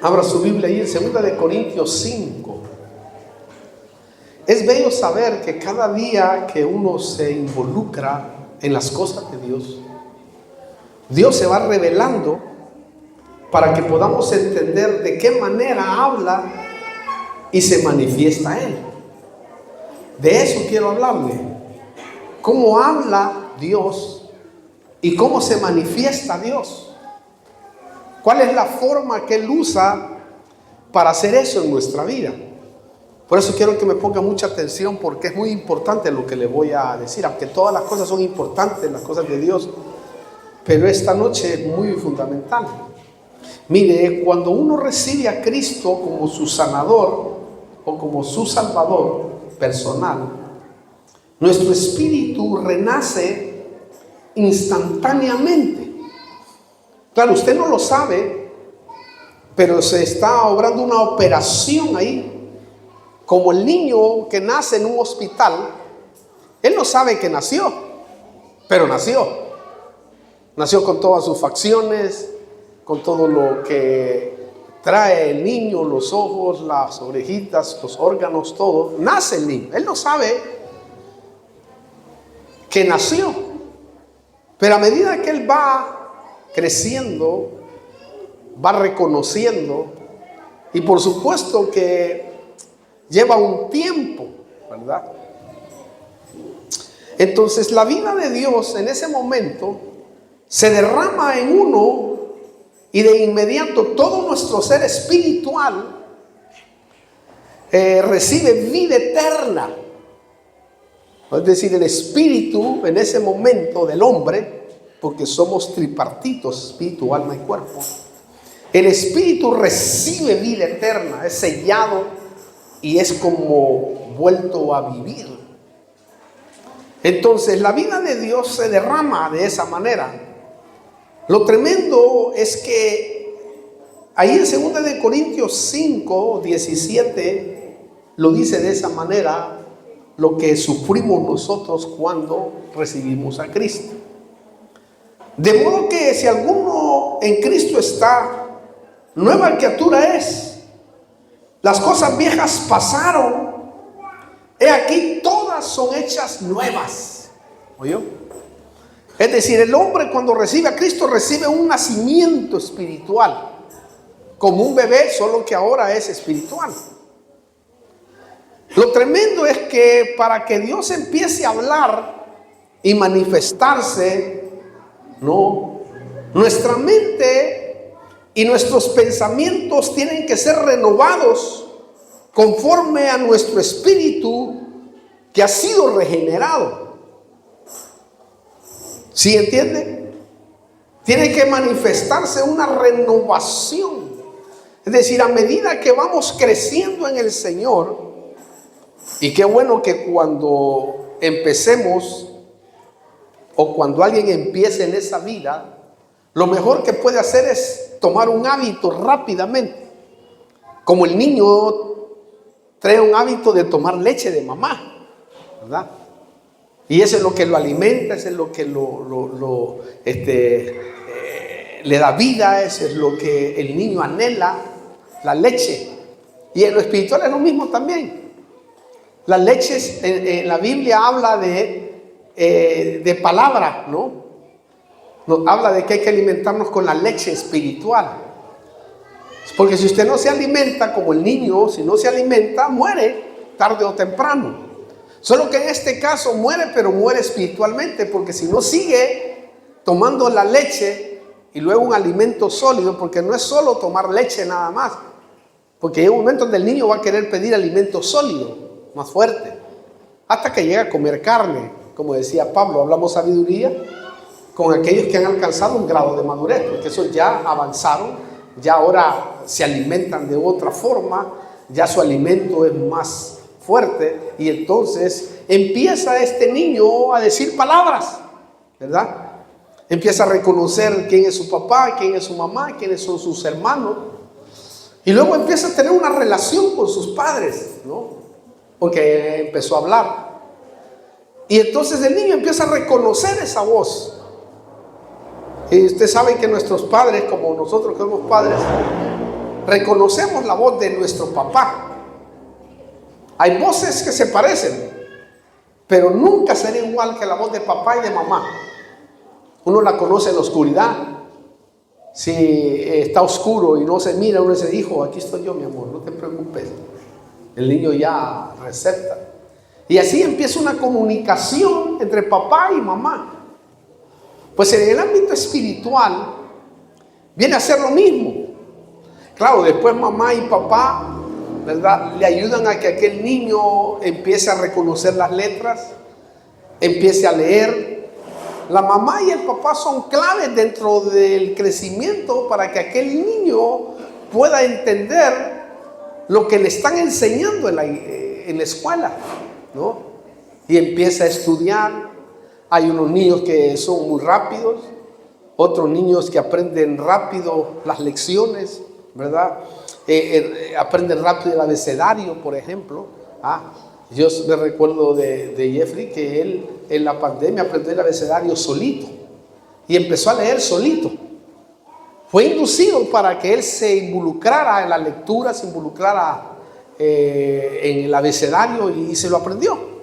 Abra su Biblia ahí en 2 de Corintios 5. Es bello saber que cada día que uno se involucra en las cosas de Dios, Dios se va revelando para que podamos entender de qué manera habla y se manifiesta Él. De eso quiero hablarle. Cómo habla Dios y cómo se manifiesta Dios. ¿Cuál es la forma que Él usa para hacer eso en nuestra vida? Por eso quiero que me ponga mucha atención, porque es muy importante lo que le voy a decir. Aunque todas las cosas son importantes, las cosas de Dios, pero esta noche es muy fundamental. Mire, cuando uno recibe a Cristo como su sanador o como su salvador personal, nuestro espíritu renace instantáneamente. Claro, usted no lo sabe, pero se está obrando una operación ahí. Como el niño que nace en un hospital, él no sabe que nació, pero nació. Nació con todas sus facciones, con todo lo que trae el niño, los ojos, las orejitas, los órganos, todo. Nace el niño, él no sabe que nació. Pero a medida que él va creciendo, va reconociendo, y por supuesto que lleva un tiempo, ¿verdad? Entonces la vida de Dios en ese momento se derrama en uno y de inmediato todo nuestro ser espiritual recibe vida eterna. Es decir, el espíritu en ese momento del hombre, porque somos tripartitos, espíritu, alma y cuerpo, el espíritu recibe vida eterna, es sellado y es como vuelto a vivir. Entonces la vida de Dios se derrama de esa manera. Lo tremendo es que ahí en 2 de Corintios 5, 17 lo dice de esa manera, lo que sufrimos nosotros cuando recibimos a Cristo. De modo que si alguno en Cristo está, nueva criatura es. Las cosas viejas pasaron, he aquí todas son hechas nuevas. ¿Oyó? Es decir, el hombre cuando recibe a Cristo recibe un nacimiento espiritual, como un bebé, solo que ahora es espiritual. Lo tremendo es que para que Dios empiece a hablar y manifestarse, no, nuestra mente y nuestros pensamientos tienen que ser renovados conforme a nuestro espíritu que ha sido regenerado. ¿Sí entiende? Tiene que manifestarse una renovación. Es decir, a medida que vamos creciendo en el Señor, y qué bueno que cuando empecemos o cuando alguien empiece en esa vida, lo mejor que puede hacer es tomar un hábito rápidamente. Como el niño trae un hábito de tomar leche de mamá, ¿verdad? Y eso es lo que lo alimenta, eso es lo que le da vida, eso es lo que el niño anhela, la leche. Y en lo espiritual es lo mismo también. Las leches, en la Biblia habla de palabra, ¿no? Nos habla de que hay que alimentarnos con la leche espiritual. Porque si usted no se alimenta como el niño, si no se alimenta, muere tarde o temprano. Solo que en este caso muere, pero muere espiritualmente, porque si no sigue tomando la leche y luego un alimento sólido, porque no es solo tomar leche nada más, porque llega un momento donde el niño va a querer pedir alimento sólido, más fuerte, hasta que llega a comer carne. Como decía Pablo, hablamos sabiduría con aquellos que han alcanzado un grado de madurez, porque esos ya avanzaron, ya ahora se alimentan de otra forma, ya su alimento es más fuerte, y entonces empieza este niño a decir palabras, ¿verdad? Empieza a reconocer quién es su papá, quién es su mamá, quiénes son sus hermanos, y luego empieza a tener una relación con sus padres, ¿no? Porque empezó a hablar, y entonces el niño empieza a reconocer esa voz. Y usted sabe que nuestros padres, como nosotros que somos padres, reconocemos la voz de nuestro papá. Hay voces que se parecen, pero nunca será igual que la voz de papá y de mamá. Uno la conoce en la oscuridad. Si está oscuro y no se mira, uno dice: hijo, aquí estoy yo, mi amor, no te preocupes. El niño ya recepta. Y así empieza una comunicación entre papá y mamá. Pues en el ámbito espiritual viene a ser lo mismo. Claro, después mamá y papá, ¿verdad?, le ayudan a que aquel niño empiece a reconocer las letras, empiece a leer. La mamá y el papá son claves dentro del crecimiento para que aquel niño pueda entender lo que le están enseñando en la escuela, ¿no? Y empieza a estudiar. Hay unos niños que son muy rápidos, otros niños que aprenden rápido las lecciones, ¿verdad? Aprenden rápido el abecedario, por ejemplo. Yo me recuerdo de Jeffrey, que él en la pandemia aprendió el abecedario solito y empezó a leer solito. Fue inducido para que él se involucrara en la lectura, se involucrara en el abecedario, y se lo aprendió.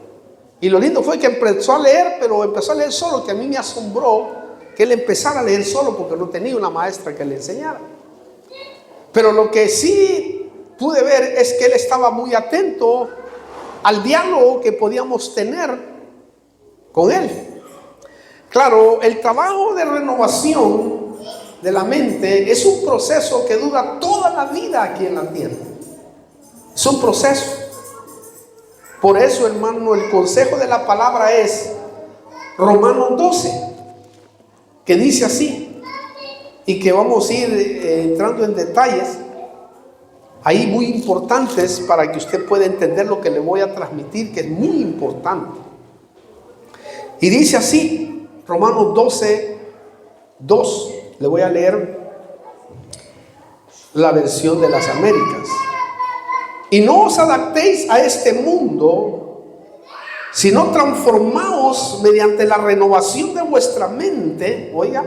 Y lo lindo fue que empezó a leer, pero empezó a leer solo, que a mí me asombró que él empezara a leer solo porque no tenía una maestra que le enseñara. Pero lo que sí pude ver es que él estaba muy atento al diálogo que podíamos tener con él. Claro, el trabajo de renovación de la mente es un proceso que dura toda la vida aquí en la tierra. Es un proceso. Por eso, hermano, el consejo de la palabra es Romanos 12, que dice así, y que vamos a ir entrando en detalles ahí muy importantes para que usted pueda entender lo que le voy a transmitir, que es muy importante. Y dice así, Romanos 12, 2, le voy a leer la versión de las Américas. Y no os adaptéis a este mundo, sino transformaos mediante la renovación de vuestra mente. Oiga,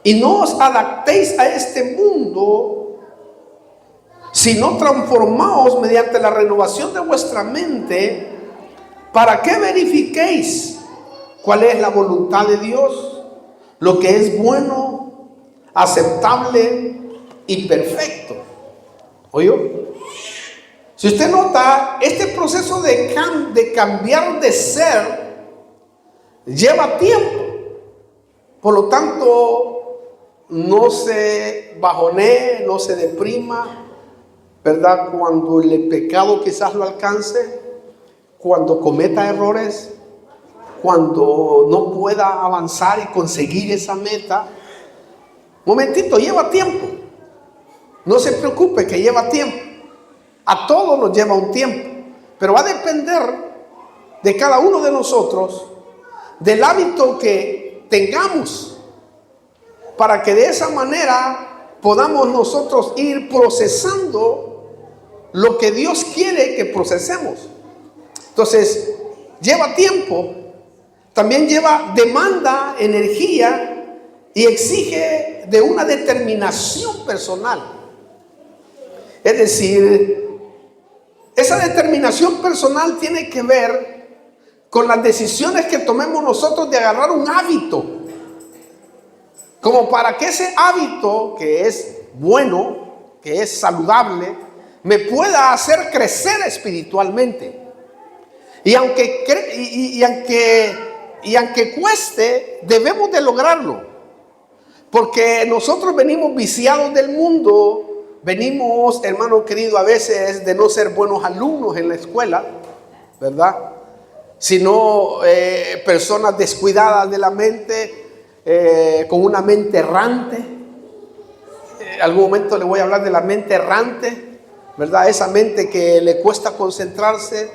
y no os adaptéis a este mundo, sino transformaos mediante la renovación de vuestra mente, para que verifiquéis cuál es la voluntad de Dios, lo que es bueno, aceptable y perfecto. ¿Oyó? Si usted nota, este proceso de cambiar de ser lleva tiempo. Por lo tanto, no se bajonee, no se deprima, ¿verdad? Cuando el pecado quizás lo alcance, cuando cometa errores, cuando no pueda avanzar y conseguir esa meta. Momentito, lleva tiempo. No se preocupe que lleva tiempo. A todos nos lleva un tiempo, pero va a depender de cada uno de nosotros, del hábito que tengamos, para que de esa manera podamos nosotros ir procesando lo que Dios quiere que procesemos. Entonces, lleva tiempo, también lleva demanda, energía, y exige de una determinación personal. Es decir, esa determinación personal tiene que ver con las decisiones que tomemos nosotros de agarrar un hábito, como para que ese hábito, que es bueno, que es saludable, me pueda hacer crecer espiritualmente. Y aunque cueste, debemos de lograrlo, porque nosotros venimos viciados del mundo. Venimos, hermano querido, a veces de no ser buenos alumnos en la escuela, ¿verdad? Sino personas descuidadas de la mente, con una mente errante. Algún momento le voy a hablar de la mente errante, ¿verdad? Esa mente que le cuesta concentrarse,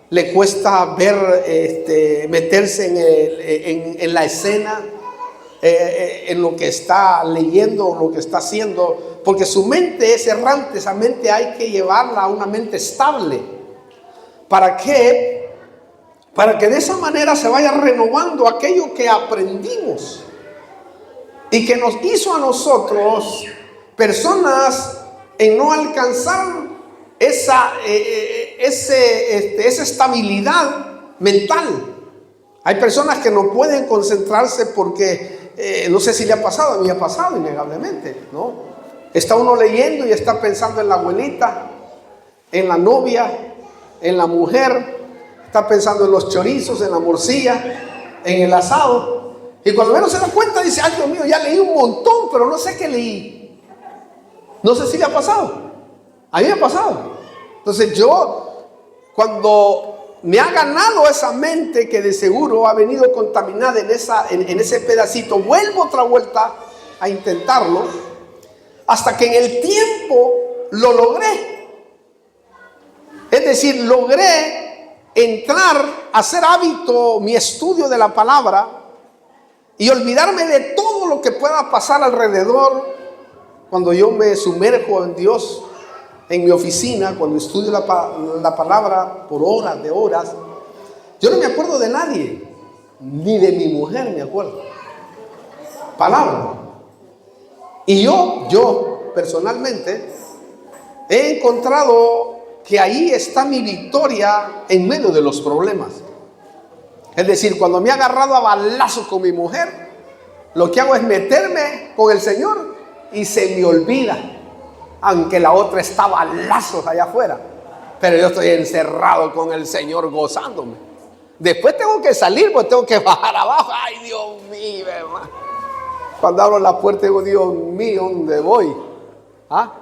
le cuesta ver, meterse en la escena, en lo que está leyendo o lo que está haciendo. Porque su mente es errante, esa mente hay que llevarla a una mente estable. ¿Para qué? Para que de esa manera se vaya renovando aquello que aprendimos y que nos hizo a nosotros personas en no alcanzar esa estabilidad mental. Hay personas que no pueden concentrarse porque, no sé si le ha pasado, a mí me ha pasado innegablemente, ¿no? Está uno leyendo y está pensando en la abuelita, en la novia, en la mujer, está pensando en los chorizos, en la morcilla, en el asado. Y cuando menos se da cuenta dice, ay Dios mío, ya leí un montón, pero no sé qué leí. No sé si le ha pasado. A mí me ha pasado. Entonces yo, cuando me ha ganado esa mente que de seguro ha venido contaminada en ese pedacito, vuelvo otra vuelta a intentarlo, hasta que en el tiempo lo logré. Es decir, logré entrar, hacer hábito mi estudio de la palabra y olvidarme de todo lo que pueda pasar alrededor cuando yo me sumerjo en Dios. En mi oficina, cuando estudio la palabra por horas de horas, yo no me acuerdo de nadie, ni de mi mujer me acuerdo. Palabra. Y yo personalmente he encontrado que ahí está mi victoria en medio de los problemas. Es decir, cuando me he agarrado a balazo con mi mujer, lo que hago es meterme con el Señor y se me olvida. Aunque la otra está a balazos allá afuera, pero yo estoy encerrado con el Señor gozándome. Después tengo que salir, pues tengo que bajar abajo. Ay, Dios mío, hermano. Cuando abro la puerta digo, Dios mío, ¿dónde voy? ¿Ah?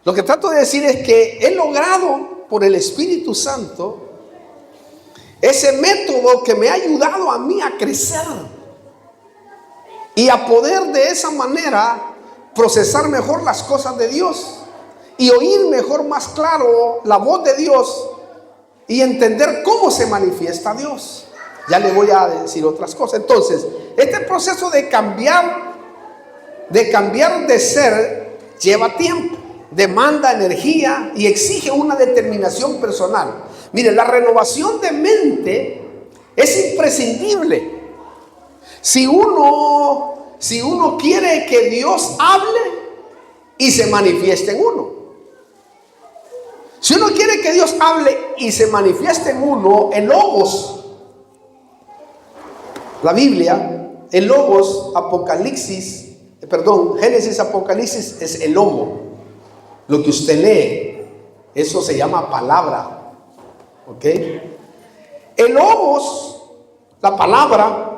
Lo que trato de decir es que he logrado por el Espíritu Santo ese método que me ha ayudado a mí a crecer y a poder de esa manera procesar mejor las cosas de Dios y oír mejor, más claro la voz de Dios y entender cómo se manifiesta Dios. Ya le voy a decir otras cosas. Entonces, este proceso de cambiar de ser lleva tiempo, demanda energía y exige una determinación personal. Mire, la renovación de mente es imprescindible. Si uno quiere que Dios hable y se manifieste en uno. Si uno quiere que Dios hable y se manifieste en uno, el logos, la Biblia, el logos, Génesis, Apocalipsis es el logo. Lo que usted lee, eso se llama palabra. ¿Ok? El logos, la palabra,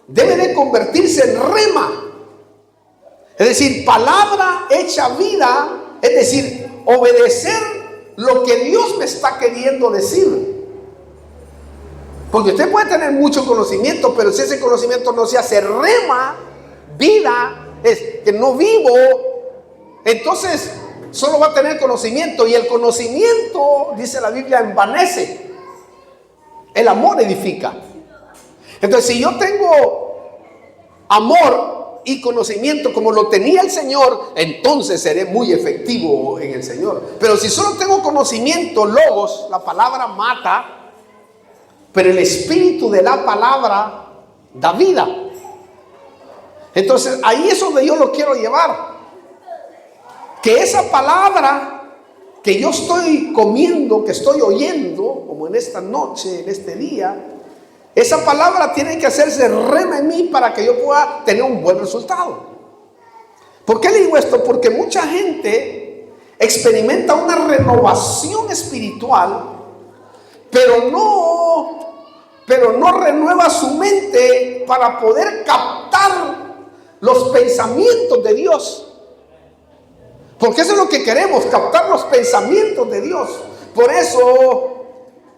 debe de convertirse en rema, es decir, palabra hecha vida, es decir, obedecer lo que Dios me está queriendo decir. Porque usted puede tener mucho conocimiento, pero si ese conocimiento no se hace rema, vida, es que no vivo, entonces solo va a tener conocimiento, y el conocimiento, dice la Biblia, envanece. El amor edifica. Entonces, si yo tengo amor y conocimiento como lo tenía el Señor, entonces seré muy efectivo en el Señor. Pero si solo tengo conocimiento, logos, la palabra mata, pero el espíritu de la palabra da vida. Entonces, ahí es donde yo lo quiero llevar. Que esa palabra que yo estoy comiendo, que estoy oyendo, como en esta noche, en este día, esa palabra tiene que hacerse rema en mí para que yo pueda tener un buen resultado. ¿Por qué le digo esto? Porque mucha gente experimenta una renovación espiritual, pero no renueva su mente para poder captar los pensamientos de Dios. Porque eso es lo que queremos, captar los pensamientos de Dios. Por eso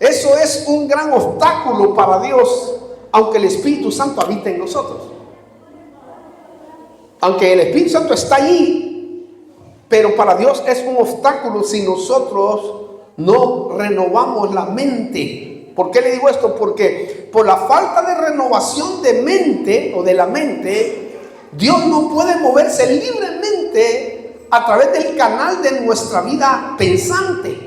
es un gran obstáculo para Dios, aunque el Espíritu Santo habita en nosotros. Aunque el Espíritu Santo está allí, pero para Dios es un obstáculo si nosotros no renovamos la mente. ¿Por qué le digo esto? Porque por la falta de renovación de mente o de la mente, Dios no puede moverse libremente a través del canal de nuestra vida pensante.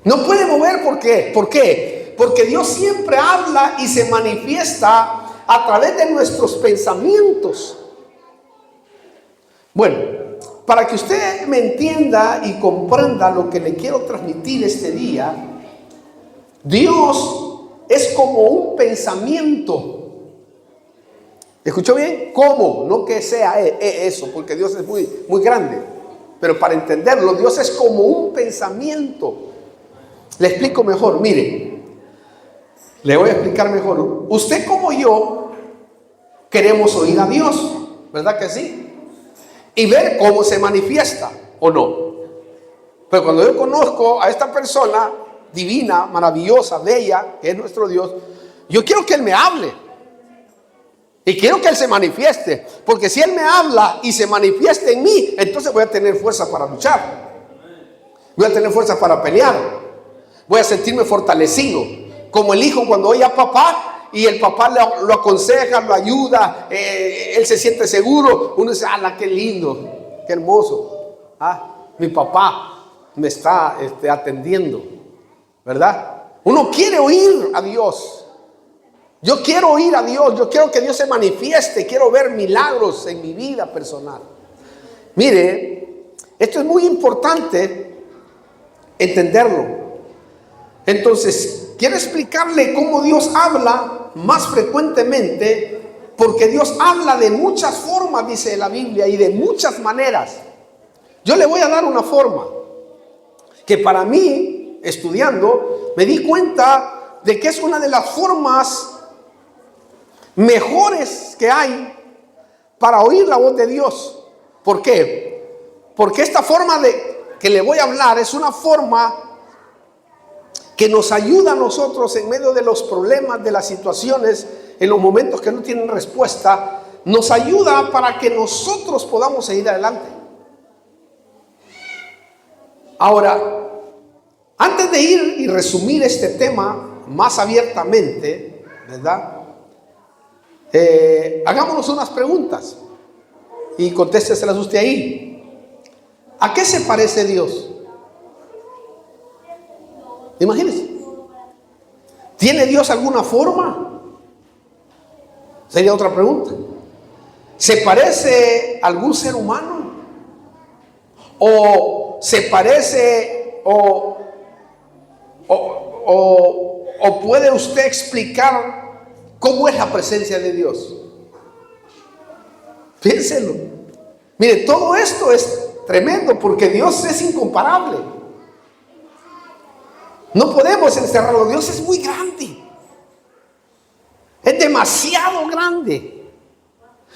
No puede mover, ¿por qué? ¿Por qué? Porque Dios siempre habla y se manifiesta a través de nuestros pensamientos. Bueno, para que usted me entienda y comprenda lo que le quiero transmitir este día, Dios es como un pensamiento. ¿Escuchó bien? ¿Cómo? No que sea eso, porque Dios es muy grande. Pero para entenderlo, Dios es como un pensamiento. Le explico mejor. Mire, le voy a explicar mejor. Usted como yo queremos oír a Dios, ¿verdad que sí? Y ver cómo se manifiesta o no. Pero cuando yo conozco a esta persona divina, maravillosa, bella, que es nuestro Dios, yo quiero que Él me hable. Y quiero que Él se manifieste, porque si Él me habla y se manifiesta en mí, entonces voy a tener fuerza para luchar. Voy a tener fuerza para pelear. Voy a sentirme fortalecido. Como el hijo cuando oye a papá y el papá lo aconseja, lo ayuda, él se siente seguro. Uno dice, ¡ala, qué lindo, qué hermoso! Mi papá me está atendiendo, ¿verdad? Uno quiere oír a Dios. Yo quiero oír a Dios, yo quiero que Dios se manifieste, quiero ver milagros en mi vida personal. Mire, esto es muy importante entenderlo. Entonces, quiero explicarle cómo Dios habla más frecuentemente, porque Dios habla de muchas formas, dice la Biblia, y de muchas maneras. Yo le voy a dar una forma que para mí, estudiando, me di cuenta de que es una de las formas mejores que hay para oír la voz de Dios. ¿Por qué? Porque esta forma que le voy a hablar es una forma que nos ayuda a nosotros en medio de los problemas, de las situaciones, en los momentos que no tienen respuesta, nos ayuda para que nosotros podamos seguir adelante. Ahora, antes de ir y resumir este tema más abiertamente, ¿verdad? Hagámonos unas preguntas y contésteselas usted ahí. ¿A qué se parece Dios? Imagínese. ¿Tiene Dios alguna forma? Sería otra pregunta. ¿Se parece a algún ser humano? ¿O se parece o puede usted explicar cómo es la presencia de Dios? Piénselo. Mire, todo esto es tremendo porque Dios es incomparable. No podemos encerrarlo. Dios es muy grande. Es demasiado grande.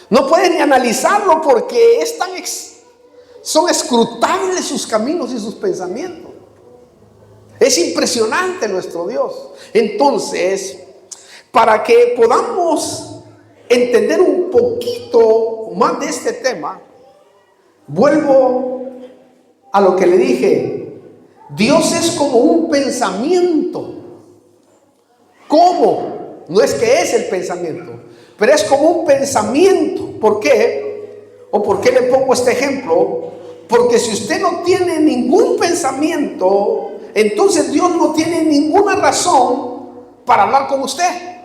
No pueden ni analizarlo porque es son escrutables sus caminos y sus pensamientos. Es impresionante nuestro Dios. Entonces, para que podamos entender un poquito más de este tema, vuelvo a lo que le dije. Dios es como un pensamiento. ¿Cómo? No es que es el pensamiento, pero es como un pensamiento. ¿Por qué? ¿O por qué le pongo este ejemplo? Porque si usted no tiene ningún pensamiento, entonces Dios no tiene ninguna razón para hablar con usted.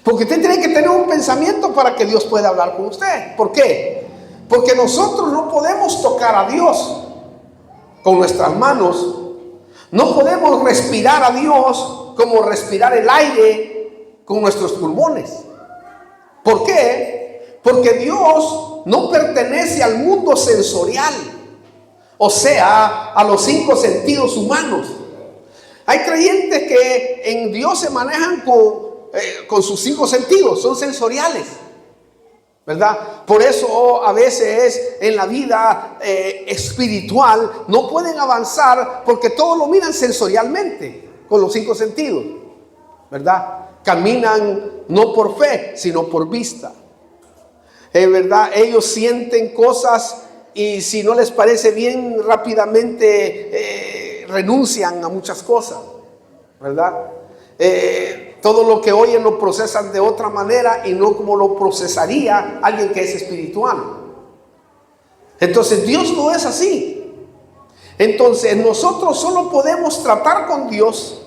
Porque usted tiene que tener un pensamiento para que Dios pueda hablar con usted. ¿Por qué? Porque nosotros no podemos tocar a Dios con nuestras manos. No podemos respirar a Dios como respirar el aire con nuestros pulmones. ¿Por qué? Porque Dios no pertenece al mundo sensorial, o sea, a los 5 sentidos humanos. Hay creyentes que en Dios se manejan con sus 5 sentidos, son sensoriales, ¿verdad? Por eso a veces en la vida espiritual no pueden avanzar porque todo lo miran sensorialmente, con los 5 sentidos, ¿verdad? Caminan no por fe, sino por vista. ¿Verdad? Ellos sienten cosas y si no les parece bien, rápidamente renuncian a muchas cosas, ¿verdad? Todo lo que oyen lo procesan de otra manera y no como lo procesaría alguien que es espiritual. Entonces Dios no es así. Entonces nosotros solo podemos tratar con Dios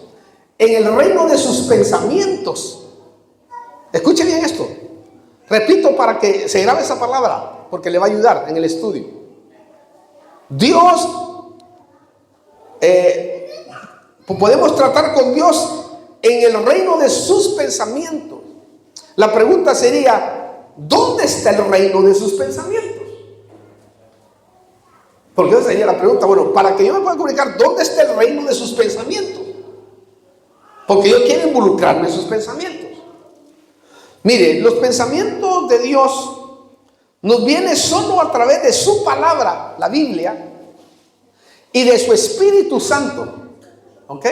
en el reino de sus pensamientos. Escuchen bien esto. Repito para que se grabe esa palabra, porque le va a ayudar en el estudio. Dios, podemos tratar con Dios en el reino de sus pensamientos. La pregunta sería, ¿dónde está el reino de sus pensamientos? Porque esa sería la pregunta. Bueno, para que yo me pueda comunicar, ¿dónde está el reino de sus pensamientos? Porque yo quiero involucrarme en sus pensamientos. Mire, los pensamientos de Dios nos vienen solo a través de su palabra, la Biblia, y de su Espíritu Santo. ¿Ok?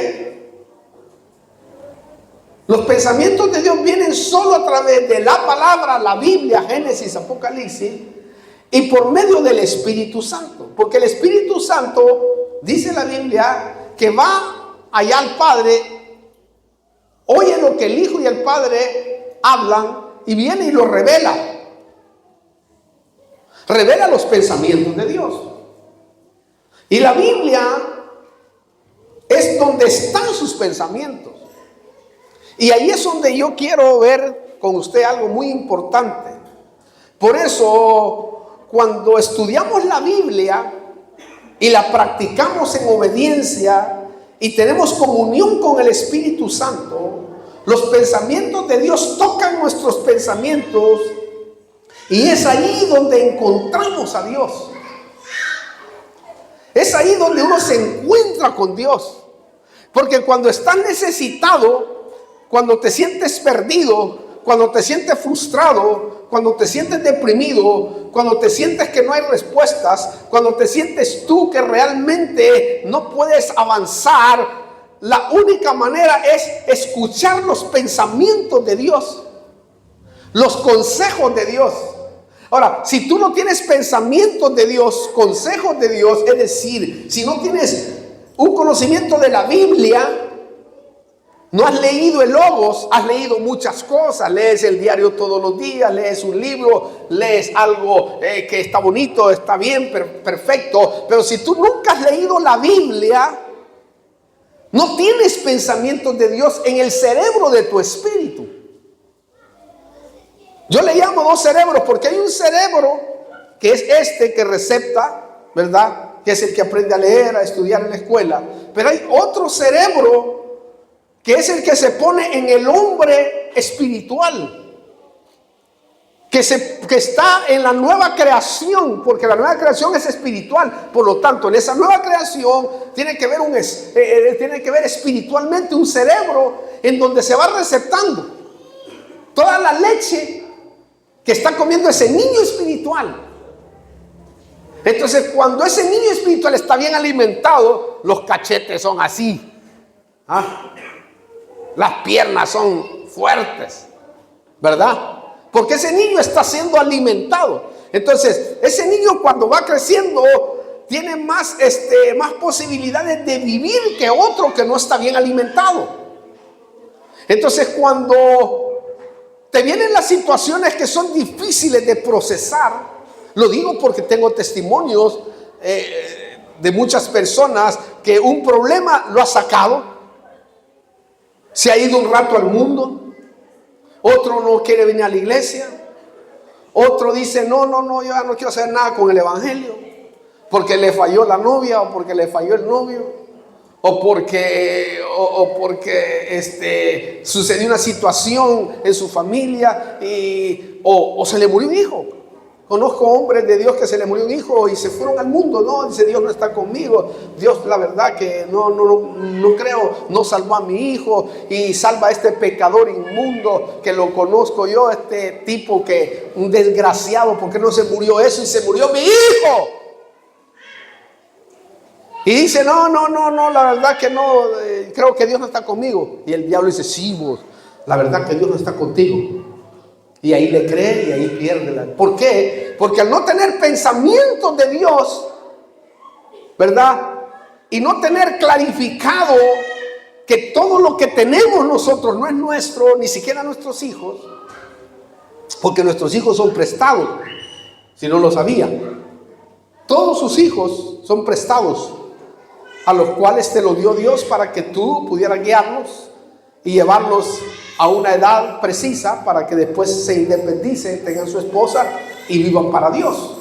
Los pensamientos de Dios vienen solo a través de la palabra, la Biblia, Génesis, Apocalipsis, y por medio del Espíritu Santo. Porque el Espíritu Santo, dice la Biblia, que va allá al Padre, oye lo que el Hijo y el Padre hablan y viene y lo revela. Revela los pensamientos de Dios. Y la Biblia es donde están sus pensamientos. Y ahí es donde yo quiero ver con usted algo muy importante. Por eso, cuando estudiamos la Biblia y la practicamos en obediencia y tenemos comunión con el Espíritu Santo, los pensamientos de Dios tocan nuestros pensamientos y es ahí donde encontramos a Dios. Es ahí donde uno se encuentra con Dios. Porque cuando estás necesitado, cuando te sientes perdido, cuando te sientes frustrado, cuando te sientes deprimido, cuando te sientes que no hay respuestas, cuando te sientes tú que realmente no puedes avanzar, la única manera es escuchar los pensamientos de Dios, los consejos de Dios. Ahora, si tú no tienes pensamientos de Dios, consejos de Dios, es decir, si no tienes un conocimiento de la Biblia, no has leído el Logos, has leído muchas cosas, lees el diario todos los días, lees un libro, lees algo que está bonito, está bien, perfecto, pero si tú nunca has leído la Biblia, no tienes pensamientos de Dios en el cerebro de tu espíritu. Yo le llamo dos cerebros porque hay un cerebro que es este que recepta, ¿verdad? Que es el que aprende a leer, a estudiar en la escuela. Pero hay otro cerebro que es el que se pone en el hombre espiritual, que está en la nueva creación, porque la nueva creación es espiritual. Por lo tanto, en esa nueva creación tiene que ver espiritualmente un cerebro en donde se va receptando toda la leche que está comiendo ese niño espiritual. Entonces, cuando ese niño espiritual está bien alimentado, los cachetes son así, las piernas son fuertes, ¿verdad? Porque ese niño está siendo alimentado. Entonces, ese niño cuando va creciendo tiene más posibilidades de vivir que otro que no está bien alimentado. Entonces, cuando te vienen las situaciones que son difíciles de procesar, lo digo porque tengo testimonios de muchas personas que un problema lo ha sacado. Se ha ido un rato al mundo, otro no quiere venir a la iglesia, otro dice no, yo ya no quiero hacer nada con el evangelio, porque le falló la novia o porque le falló el novio, o porque sucedió una situación en su familia o se le murió un hijo. Conozco hombres de Dios que se le murió un hijo y se fueron al mundo. No, dice, Dios no está conmigo. Dios, la verdad que no creo, no salvó a mi hijo y salva a este pecador inmundo que lo conozco yo, este tipo que, un desgraciado, ¿por qué no se murió eso y se murió mi hijo? Y dice, no, la verdad que no, creo que Dios no está conmigo. Y el diablo dice, sí, vos, la verdad que Dios no está contigo. Y ahí le cree y ahí pierde. ¿Por qué? Porque al no tener pensamientos de Dios, ¿verdad? Y no tener clarificado que todo lo que tenemos nosotros no es nuestro, ni siquiera nuestros hijos, porque nuestros hijos son prestados, si no lo sabía. Todos sus hijos son prestados, a los cuales te lo dio Dios para que tú pudieras guiarlos y llevarlos a una edad precisa para que después se independicen, tengan su esposa y vivan para Dios.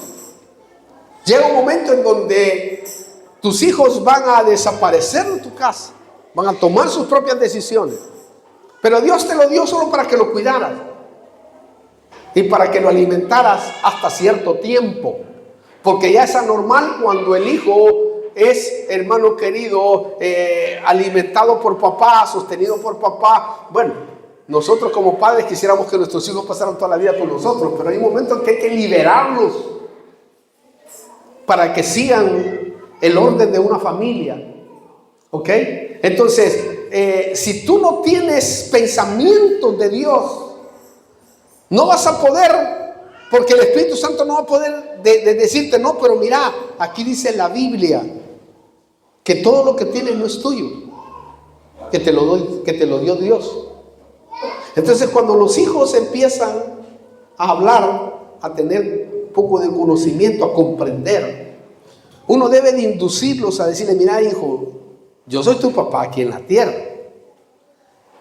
Llega un momento en donde tus hijos van a desaparecer de tu casa, van a tomar sus propias decisiones, pero Dios te lo dio solo para que lo cuidaras y para que lo alimentaras hasta cierto tiempo, porque ya es anormal cuando el hijo es, hermano querido, alimentado por papá, sostenido por papá. Bueno, nosotros como padres quisiéramos que nuestros hijos pasaran toda la vida con nosotros, pero hay un momento en que hay que liberarlos para que sigan el orden de una familia. ¿Ok? Entonces, si tú no tienes pensamientos de Dios, no vas a poder, porque el Espíritu Santo no va a poder decirte, no, pero mira, aquí dice la Biblia que todo lo que tienes no es tuyo, que te lo dio Dios. Entonces, cuando los hijos empiezan a hablar, a tener un poco de conocimiento, a comprender, uno debe de inducirlos a decirle, mira, hijo, yo soy tu papá aquí en la tierra,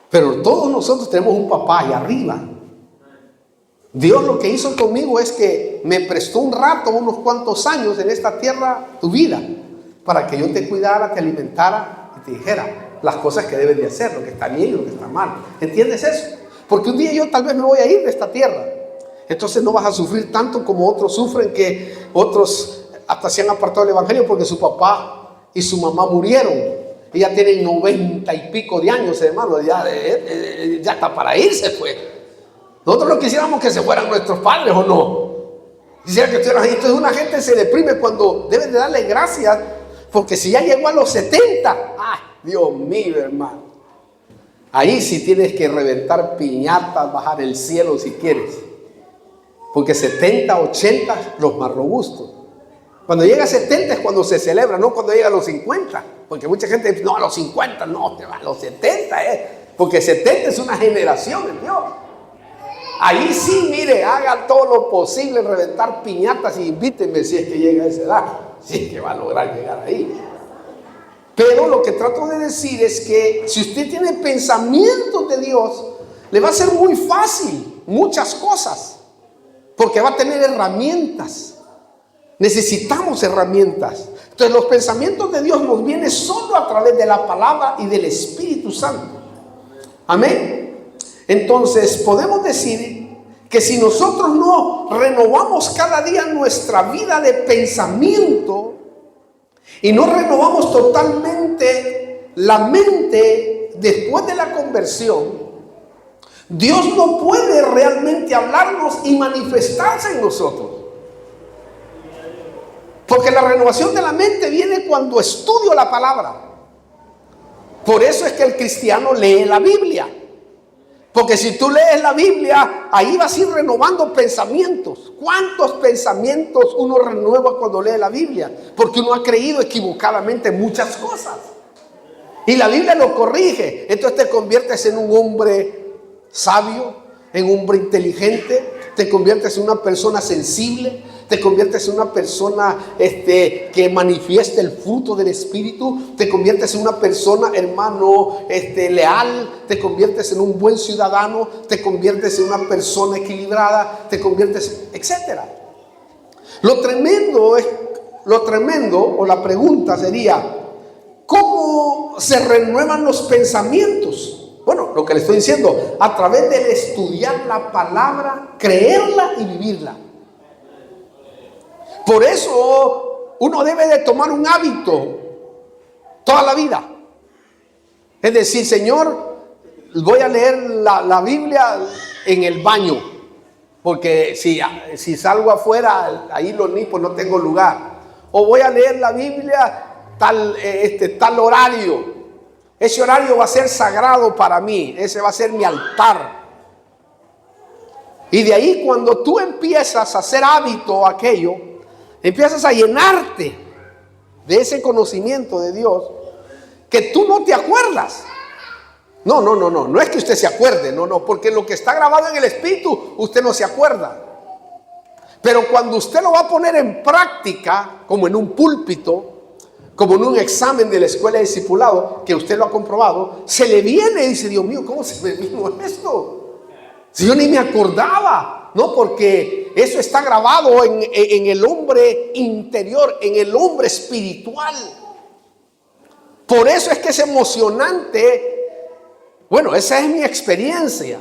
pero todos nosotros tenemos un papá allá arriba. Dios lo que hizo conmigo es que me prestó un rato, unos cuantos años en esta tierra, tu vida, para que yo te cuidara, te alimentara y te dijera las cosas que debes de hacer, lo que está bien y lo que está mal. ¿Entiendes eso? Porque un día yo tal vez me voy a ir de esta tierra. Entonces no vas a sufrir tanto como otros sufren, que otros hasta se han apartado del evangelio porque su papá y su mamá murieron y ya tienen 90 y pico de años, hermano, ya está para irse, pues. Nosotros no quisiéramos que se fueran nuestros padres, ¿o no? Quisiera que estuvieran ahí. Entonces una gente se deprime cuando deben de darle gracias, porque si ya llegó a los 70, ¡ay, Dios mío, hermano! Ahí sí tienes que reventar piñatas, bajar el cielo si quieres, porque 70, 80, los más robustos. Cuando llega a 70 es cuando se celebra, no cuando llega a los 50. Porque mucha gente dice, no, a los 50, no, te va a los 70, porque 70 es una generación en Dios. Ahí sí, mire, haga todo lo posible en reventar piñatas y invítenme si es que llega a esa edad. Si es que va a lograr llegar ahí. Pero lo que trato de decir es que si usted tiene pensamientos de Dios, le va a ser muy fácil muchas cosas, porque va a tener herramientas. Necesitamos herramientas. Entonces los pensamientos de Dios nos vienen solo a través de la palabra y del Espíritu Santo. Amén. Entonces podemos decir que si nosotros no renovamos cada día nuestra vida de pensamiento y no renovamos totalmente la mente después de la conversión, Dios no puede realmente hablarnos y manifestarse en nosotros. Porque la renovación de la mente viene cuando estudio la palabra. Por eso es que el cristiano lee la Biblia. Porque si tú lees la Biblia, ahí vas a ir renovando pensamientos. ¿Cuántos pensamientos uno renueva cuando lee la Biblia? Porque uno ha creído equivocadamente muchas cosas. Y la Biblia lo corrige. Entonces te conviertes en un hombre sabio, en un hombre inteligente, te conviertes en una persona sensible, te conviertes en una persona que manifiesta el fruto del Espíritu, te conviertes en una persona, hermano, leal, te conviertes en un buen ciudadano, te conviertes en una persona equilibrada, te conviertes, etc. Lo tremendo o la pregunta sería, ¿cómo se renuevan los pensamientos? Bueno, lo que le estoy diciendo, a través de estudiar la palabra, creerla y vivirla. Por eso uno debe de tomar un hábito toda la vida. Es decir, Señor, voy a leer la Biblia en el baño, porque si salgo afuera, ahí los nipos no tengo lugar. O voy a leer la Biblia tal horario. Ese horario va a ser sagrado para mí, ese va a ser mi altar. Y de ahí, cuando tú empiezas a hacer hábito aquello, empiezas a llenarte de ese conocimiento de Dios, que tú no te acuerdas. No es que usted se acuerde, no, porque lo que está grabado en el Espíritu, usted no se acuerda. Pero cuando usted lo va a poner en práctica, como en un púlpito, como en un examen de la escuela de discipulado, que usted lo ha comprobado, se le viene y dice, Dios mío, ¿cómo se me vino esto? Si yo ni me acordaba, ¿no? Porque eso está grabado en el hombre interior, en el hombre espiritual. Por eso es que es emocionante. Bueno, esa es mi experiencia.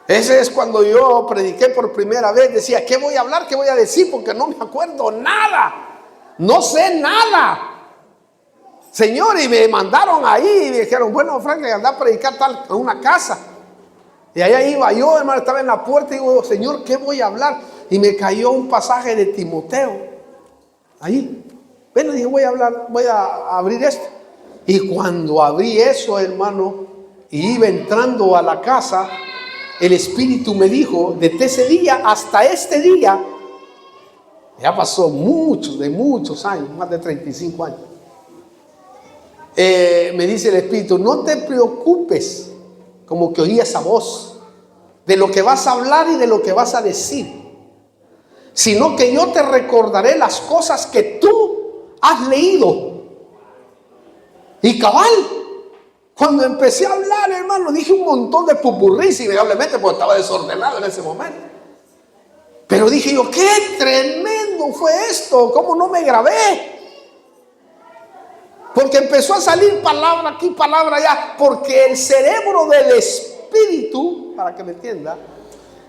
Ese es cuando yo prediqué por primera vez. Decía, ¿qué voy a hablar? ¿Qué voy a decir? Porque no me acuerdo nada. No sé nada. Señor, y me mandaron ahí y me dijeron, bueno, Franklin, anda a predicar en una casa. Y allá iba yo, hermano, estaba en la puerta y digo, Señor, ¿qué voy a hablar? Y me cayó un pasaje de Timoteo. Ahí. Bueno, dije, voy a abrir esto. Y cuando abrí eso, hermano, y iba entrando a la casa, el Espíritu me dijo, desde ese día hasta este día, ya pasó muchos años, más de 35 años. Me dice el Espíritu, no te preocupes, como que oí esa voz, de lo que vas a hablar y de lo que vas a decir, sino que yo te recordaré las cosas que tú has leído. Y cabal, cuando empecé a hablar, hermano, dije un montón de pupurrís, invariablemente, porque estaba desordenado en ese momento. Pero dije yo, qué tremendo fue esto, cómo no me grabé. Porque empezó a salir palabra aquí, palabra allá, porque el cerebro del Espíritu, para que me entienda,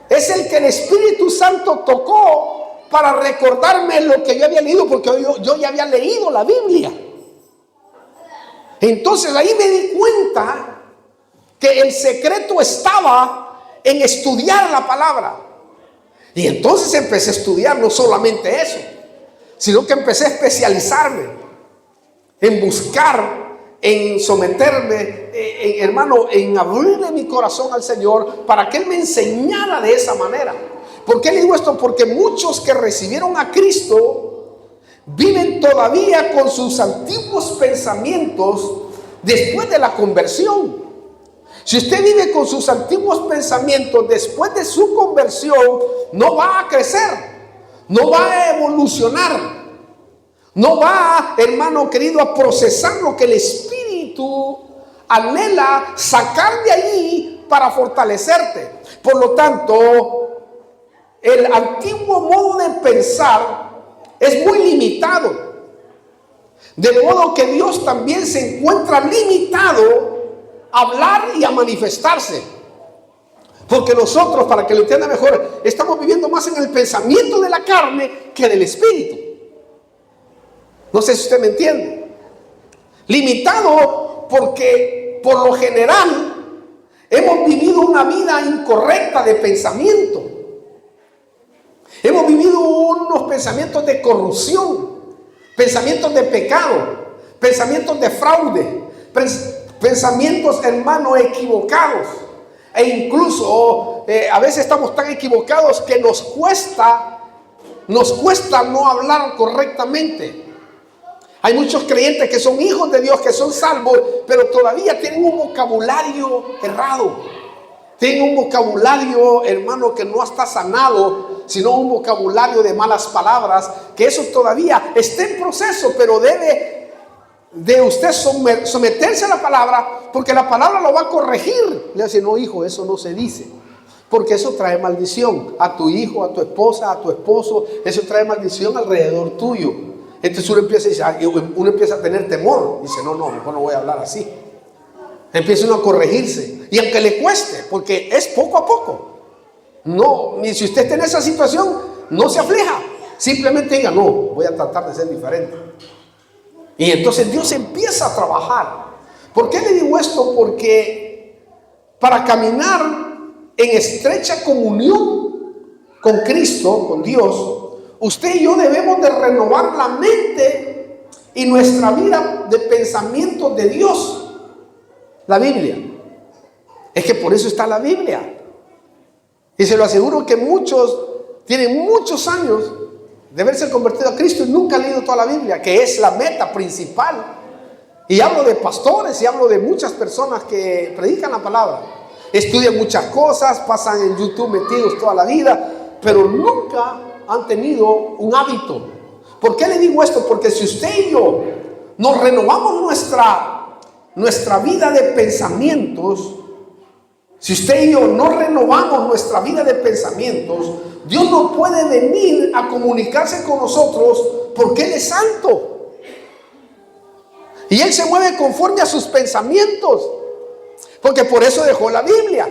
es el que el Espíritu Santo tocó para recordarme lo que yo había leído, porque yo ya había leído la Biblia. Entonces ahí me di cuenta que el secreto estaba en estudiar la palabra. Y entonces empecé a estudiar no solamente eso, sino que empecé a especializarme en buscar, en someterme, hermano, en abrirle mi corazón al Señor para que Él me enseñara de esa manera. ¿Por qué le digo esto? Porque muchos que recibieron a Cristo viven todavía con sus antiguos pensamientos después de la conversión. Si usted vive con sus antiguos pensamientos después de su conversión, no va a crecer, no va a evolucionar. No va, hermano querido, a procesar lo que el Espíritu anhela sacar de allí para fortalecerte. Por lo tanto, el antiguo modo de pensar es muy limitado. De modo que Dios también se encuentra limitado a hablar y a manifestarse. Porque nosotros, para que lo entienda mejor, estamos viviendo más en el pensamiento de la carne que del Espíritu. No sé si usted me entiende. Limitado porque por lo general hemos vivido una vida incorrecta de pensamiento. Hemos vivido unos pensamientos de corrupción, pensamientos de pecado, pensamientos de fraude, pensamientos, hermano, equivocados. E incluso a veces estamos tan equivocados que nos cuesta no hablar correctamente. Hay muchos creyentes que son hijos de Dios, que son salvos, pero todavía tienen un vocabulario errado. Tienen un vocabulario, hermano, que no está sanado, sino un vocabulario de malas palabras, que eso todavía está en proceso, pero debe de usted someterse a la palabra, porque la palabra lo va a corregir. Le dice, no, hijo, eso no se dice, porque eso trae maldición a tu hijo, a tu esposa, a tu esposo. Eso trae maldición alrededor tuyo. Entonces uno empieza a tener temor. Dice, no, mejor no voy a hablar así. Empieza uno a corregirse. Y aunque le cueste, porque es poco a poco. No, ni si usted está en esa situación, no se aflija. Simplemente diga, no, voy a tratar de ser diferente. Y entonces Dios empieza a trabajar. ¿Por qué le digo esto? Porque para caminar en estrecha comunión con Cristo, con Dios, usted y yo debemos de renovar la mente y nuestra vida de pensamientos de Dios. La Biblia. Es que por eso está la Biblia. Y se lo aseguro que muchos tienen muchos años de haberse convertido a Cristo y nunca han leído toda la Biblia, que es la meta principal. Y hablo de pastores y hablo de muchas personas que predican la palabra. Estudian muchas cosas, pasan en YouTube metidos toda la vida, pero nunca han tenido un hábito. ¿Por qué le digo esto? Porque si usted y yo nos renovamos nuestra vida de pensamientos, si usted y yo no renovamos nuestra vida de pensamientos, Dios no puede venir a comunicarse con nosotros porque Él es santo. Y Él se mueve conforme a sus pensamientos. Porque por eso dejó la Biblia.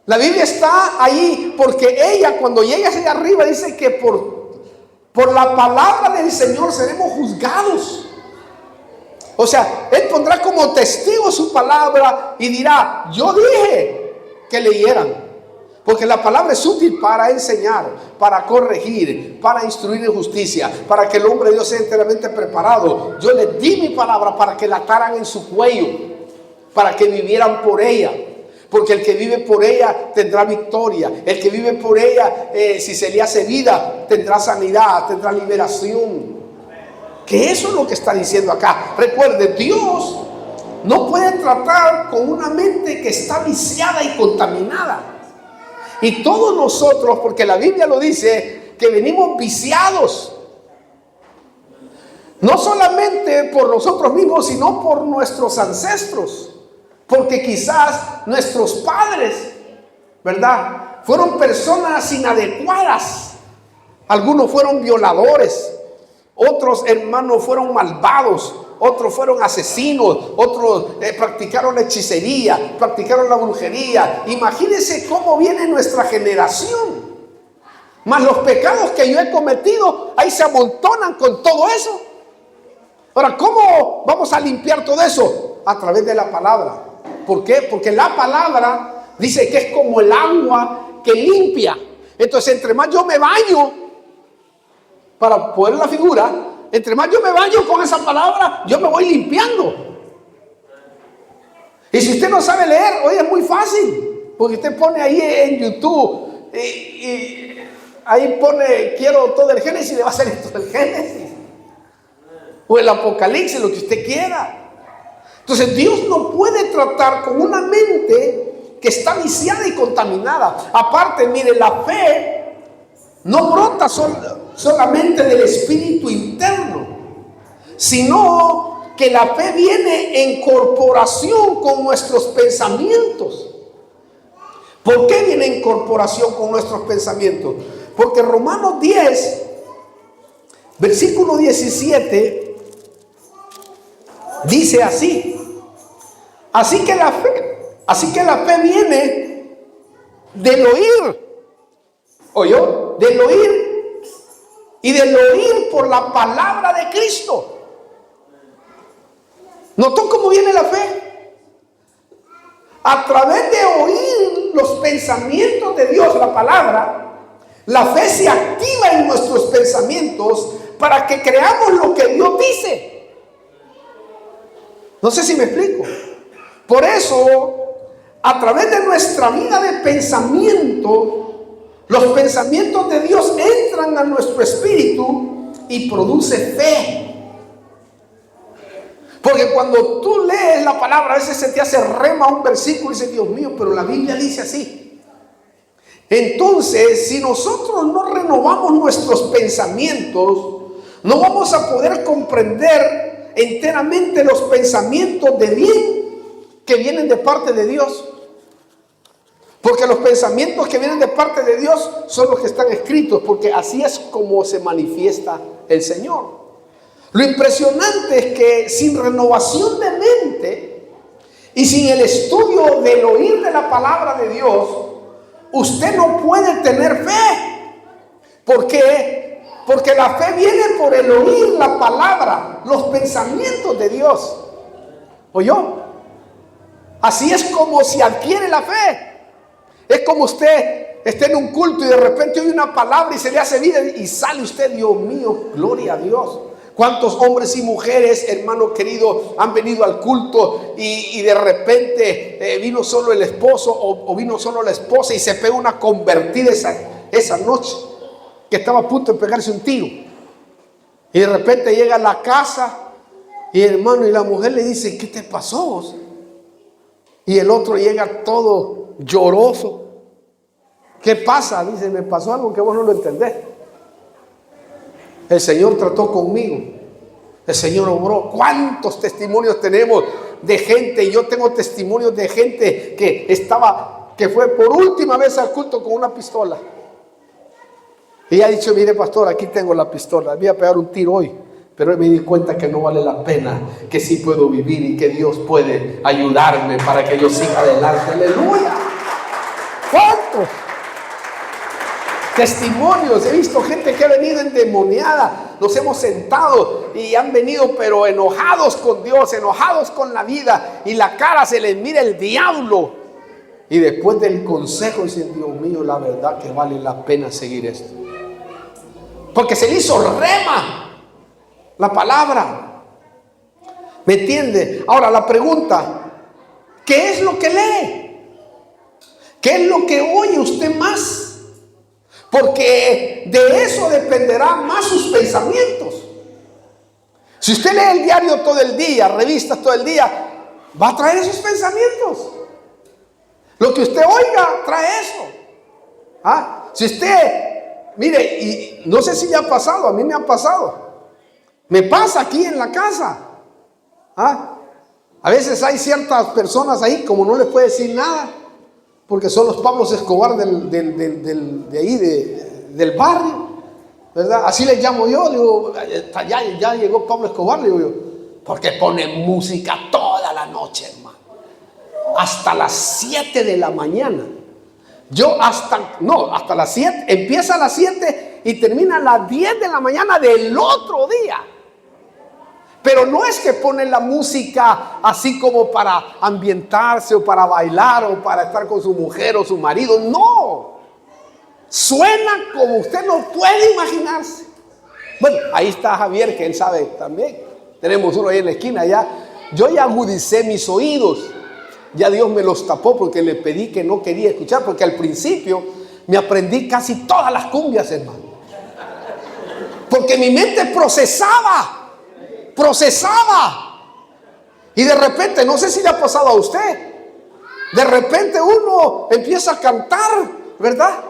La Biblia está ahí porque ella, cuando llega hacia arriba, dice que por la palabra del Señor seremos juzgados. O sea, Él pondrá como testigo su palabra y dirá: yo dije que leyeran. Porque la palabra es útil para enseñar, para corregir, para instruir en justicia, para que el hombre de Dios sea enteramente preparado. Yo les di mi palabra para que la ataran en su cuello, para que vivieran por ella. Porque el que vive por ella tendrá victoria. El que vive por ella, si se le hace vida, tendrá sanidad, tendrá liberación. Que eso es lo que está diciendo acá. Recuerde, Dios no puede tratar con una mente que está viciada y contaminada. Y todos nosotros, porque la Biblia lo dice, que venimos viciados. No solamente por nosotros mismos, sino por nuestros ancestros. Porque quizás nuestros padres, ¿verdad?, fueron personas inadecuadas. Algunos fueron violadores. Otros, hermanos, fueron malvados. Otros fueron asesinos. Otros practicaron la hechicería, practicaron la brujería. Imagínense cómo viene nuestra generación. Más los pecados que yo he cometido, ahí se amontonan con todo eso. Ahora, ¿cómo vamos a limpiar todo eso? A través de la palabra. ¿Por qué? Porque la palabra dice que es como el agua que limpia. Entonces, entre más yo me baño, para poner la figura, entre más yo me baño con esa palabra, yo me voy limpiando. Y si usted no sabe leer, hoy es muy fácil, porque usted pone ahí en YouTube y ahí pone quiero todo el Génesis y le va a salir todo el Génesis. O el Apocalipsis, lo que usted quiera. Entonces Dios no puede tratar con una mente que está viciada y contaminada. Aparte, mire, la fe no brota solamente del espíritu interno, sino que la fe viene en corporación con nuestros pensamientos. ¿Por qué viene en corporación con nuestros pensamientos? Porque Romanos 10, versículo 17, dice así. Así que la fe viene del oír. ¿Oyó? Del oír. Y del oír por la palabra de Cristo. ¿Notó cómo viene la fe? A través de oír los pensamientos de Dios, la palabra, la fe se activa en nuestros pensamientos para que creamos lo que Dios dice. No sé si me explico. Por eso, a través de nuestra vida de pensamiento, los pensamientos de Dios entran a nuestro espíritu y produce fe. Porque cuando tú lees la palabra, a veces se te hace rema un versículo y dices: Dios mío, pero la Biblia dice así. Entonces, si nosotros no renovamos nuestros pensamientos, no vamos a poder comprender enteramente los pensamientos de bien que vienen de parte de Dios. Porque los pensamientos que vienen de parte de Dios son los que están escritos, porque así es como se manifiesta el Señor. Lo impresionante es que sin renovación de mente y sin el estudio del oír de la palabra de Dios, usted no puede tener fe. ¿Por qué? Porque la fe viene por el oír la palabra, los pensamientos de Dios. ¿Oyó? Así es como se adquiere la fe. Es como usted esté en un culto y de repente oye una palabra y se le hace vida y sale usted: Dios mío, gloria a Dios. ¿Cuántos hombres y mujeres, hermano querido, han venido al culto y de repente vino solo el esposo o vino solo la esposa y se pegó una convertida esa noche, que estaba a punto de pegarse un tiro? Y de repente llega a la casa y hermano, y la mujer le dice: ¿qué te pasó? Y el otro llega todo lloroso. ¿Qué pasa? Dice: me pasó algo que vos no lo entendés. El Señor trató conmigo. El Señor obró. ¿Cuántos testimonios tenemos de gente, yo tengo testimonios de gente que fue por última vez al culto con una pistola. Y ha dicho, mire pastor, aquí tengo la pistola, voy a pegar un tiro hoy. Pero me di cuenta que no vale la pena, que sí puedo vivir y que Dios puede ayudarme para que yo siga adelante. ¡Aleluya! ¿Cuántos testimonios? He visto gente que ha venido endemoniada. Nos hemos sentado y han venido pero enojados con Dios, enojados con la vida, y la cara se les mira el diablo. Y después del consejo dicen, Dios mío, la verdad que vale la pena seguir esto. Porque se le hizo rema la palabra. ¿Me entiende? Ahora la pregunta, ¿qué es lo que lee? ¿Qué es lo que oye usted más? Porque de eso dependerá más sus pensamientos. Si usted lee el diario todo el día, revistas todo el día, va a traer esos pensamientos. Lo que usted oiga trae eso. Si usted, mire, y no sé si ya ha pasado, a mí me ha pasado. Me pasa aquí en la casa. A veces hay ciertas personas ahí, como no les puede decir nada, porque son los Pablos Escobar de ahí, del barrio, ¿verdad? Así les llamo yo. Digo, ya llegó Pablo Escobar, digo yo, porque pone música toda la noche, hermano, hasta las 7 de la mañana. Yo hasta las 7, empieza a las 7 y termina a las 10 de la mañana del otro día. Pero no es que ponen la música así como para ambientarse o para bailar o para estar con su mujer o su marido. No. Suena como usted no puede imaginarse. Bueno, ahí está Javier, que él sabe también. Tenemos uno ahí en la esquina ya. Yo ya agudicé mis oídos. Ya Dios me los tapó porque le pedí que no quería escuchar. Porque al principio me aprendí casi todas las cumbias, hermano. Porque mi mente procesaba. Y de repente, no sé si le ha pasado a usted, de repente uno empieza a cantar, ¿verdad?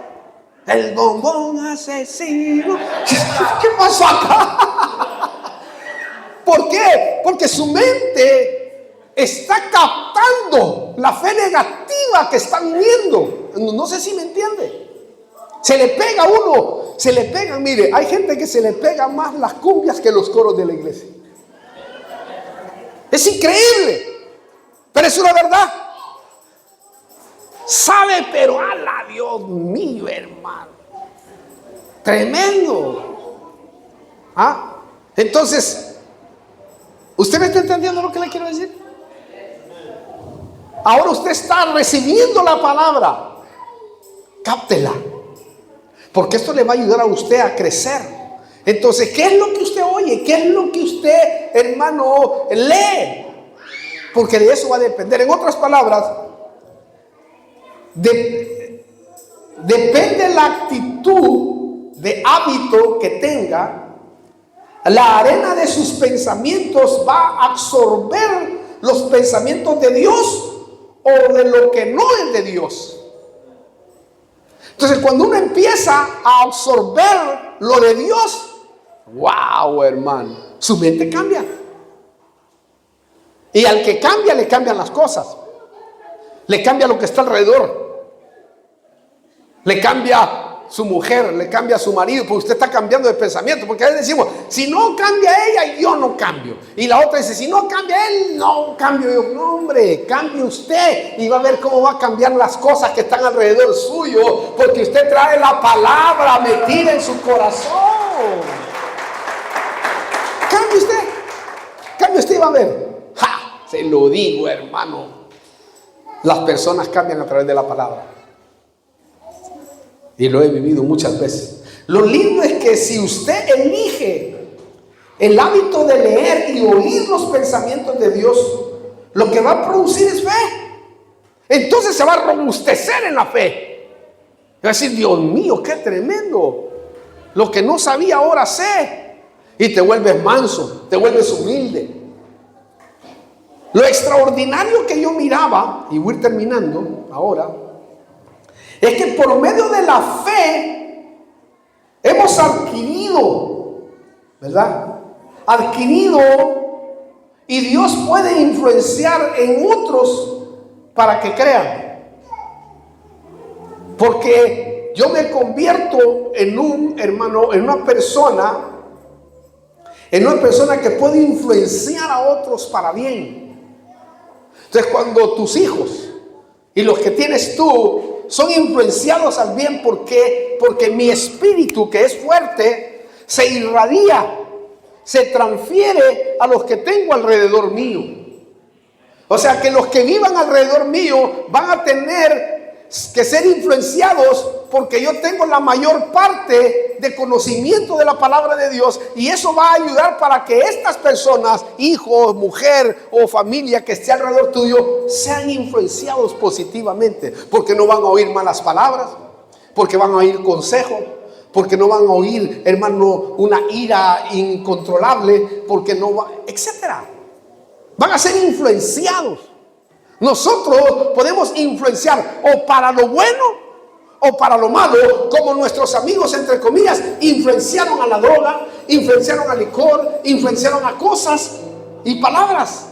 El bombón asesino. ¿Qué pasó acá? ¿Por qué? Porque su mente está captando la fe negativa que están viendo. No sé si me entiende. Se le pega a uno, se le pegan. Mire, hay gente que se le pega más las cumbias que los coros de la iglesia. Es increíble, pero es una verdad. Sabe, pero ala, Dios mío, hermano, tremendo. Entonces, ¿usted me está entendiendo lo que le quiero decir? Ahora usted está recibiendo la palabra. Cáptela, porque esto le va a ayudar a usted a crecer. Entonces, ¿qué es lo que usted oye? ¿Qué es lo que usted, hermano, lee? Porque de eso va a depender. En otras palabras, depende la actitud de hábito que tenga. La arena de sus pensamientos va a absorber los pensamientos de Dios o de lo que no es de Dios. Entonces, cuando uno empieza a absorber lo de Dios, wow, hermano, su mente cambia. Y al que cambia, le cambian las cosas. Le cambia lo que está alrededor. Le cambia su mujer, le cambia su marido, porque usted está cambiando de pensamiento. Porque a veces decimos, si no cambia ella, yo no cambio. Y la otra dice, si no cambia él, no cambio yo. No, hombre, cambie usted y va a ver cómo va a cambiar las cosas que están alrededor suyo, porque usted trae la palabra metida en su corazón. Cambie usted y va a ver. Se lo digo, hermano, las personas cambian a través de la palabra. Y lo he vivido muchas veces. Lo lindo es que si usted elige el hábito de leer y oír los pensamientos de Dios, lo que va a producir es fe. Entonces se va a robustecer en la fe. Va a decir, Dios mío, qué tremendo. Lo que no sabía ahora sé. Y te vuelves manso, te vuelves humilde. Lo extraordinario que yo miraba, y voy a ir terminando ahora, es que por medio de la fe hemos adquirido, ¿verdad? Adquirido Y Dios puede influenciar en otros para que crean. Porque yo me convierto en un hermano, en una persona que puede influenciar a otros para bien. Entonces, cuando tus hijos y los que tienes tú son influenciados al bien, porque mi espíritu, que es fuerte, se irradia, se transfiere a los que tengo alrededor mío. O sea que los que vivan alrededor mío van a tener que ser influenciados, porque yo tengo la mayor parte de conocimiento de la palabra de Dios, y eso va a ayudar para que estas personas, hijos, mujer o familia que esté alrededor tuyo, sean influenciados positivamente, porque no van a oír malas palabras, porque van a oír consejo, porque no van a oír, hermano, una ira incontrolable, porque no va, etcétera. Van a ser influenciados. Nosotros podemos influenciar o para lo bueno o para lo malo, como nuestros amigos, entre comillas, influenciaron a la droga, influenciaron al licor, influenciaron a cosas y palabras.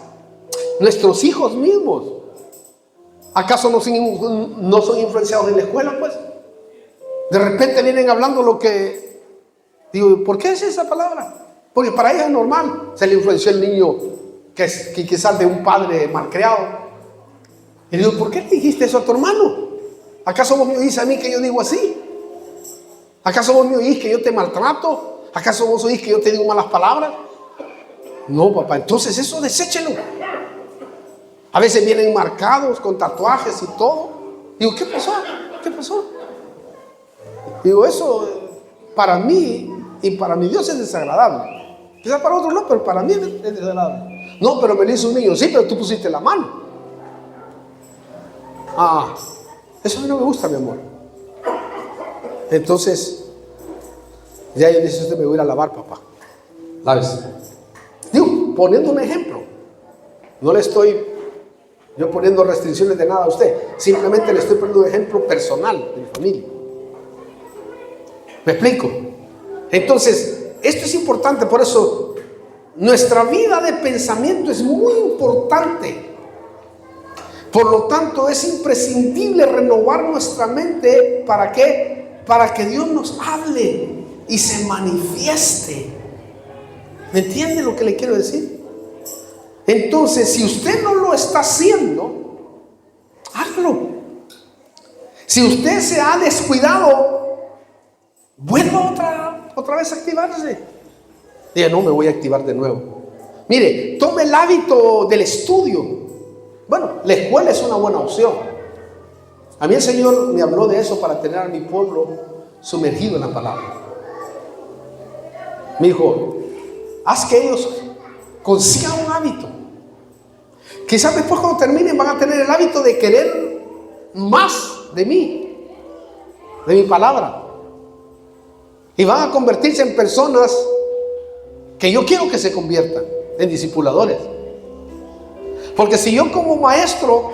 Nuestros hijos mismos, ¿acaso no son influenciados en la escuela? Pues de repente vienen hablando lo que digo, ¿por qué es esa palabra? Porque para ellos es normal. Se le influenció el niño que quizás de un padre malcriado. Y digo, ¿por qué le dijiste eso a tu hermano? ¿Acaso vos me oís a mí que yo digo así? ¿Acaso vos me oís que yo te maltrato? ¿Acaso vos oís que yo te digo malas palabras? No, papá, entonces eso deséchelo. A veces vienen marcados con tatuajes y todo. Digo, ¿qué pasó? ¿Qué pasó? Digo, eso para mí y para mi Dios es desagradable. Quizás para otros no, pero para mí es desagradable. No, pero me lo hizo un niño. Sí, pero tú pusiste la mano. Eso a mí no me gusta, mi amor. Entonces, ya yo dije, usted me voy a ir a lavar, papá. ¿Sabes? Digo, poniendo un ejemplo. No le estoy yo poniendo restricciones de nada a usted. Simplemente le estoy poniendo un ejemplo personal de mi familia. ¿Me explico? Entonces, esto es importante, por eso nuestra vida de pensamiento es muy importante. Por lo tanto, es imprescindible renovar nuestra mente. ¿Para qué? Para que Dios nos hable y se manifieste. ¿Me entiende lo que le quiero decir? Entonces, si usted no lo está haciendo, hágalo. Si usted se ha descuidado, vuelva otra vez a activarse. Diga, no, me voy a activar de nuevo. Mire, tome el hábito del estudio. Bueno, la escuela es una buena opción. A mí el Señor me habló de eso para tener a mi pueblo sumergido en la palabra. Me dijo, haz que ellos consigan un hábito. Quizás después cuando terminen van a tener el hábito de querer más de mí, de mi palabra. Y van a convertirse en personas que yo quiero que se conviertan en discipuladores. Porque si yo como maestro,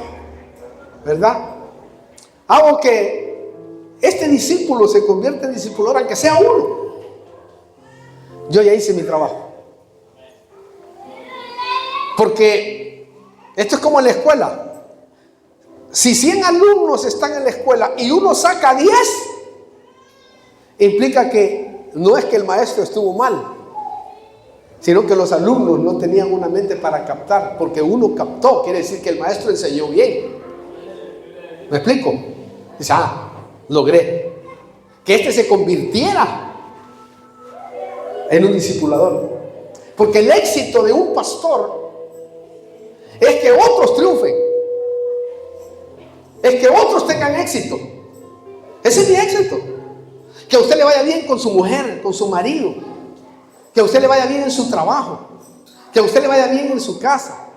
¿verdad?, hago que este discípulo se convierta en discipulador, aunque sea uno, yo ya hice mi trabajo. Porque esto es como en la escuela. Si 100 alumnos están en la escuela y uno saca 10, implica que no es que el maestro estuvo mal, sino que los alumnos no tenían una mente para captar, porque uno captó, quiere decir que el maestro enseñó bien. ¿Me explico? Dice, logré que este se convirtiera en un discipulador. Porque el éxito de un pastor es que otros triunfen, es que otros tengan éxito. Ese es mi éxito. Que a usted le vaya bien con su mujer, con su marido, que a usted le vaya bien en su trabajo, que a usted le vaya bien en su casa,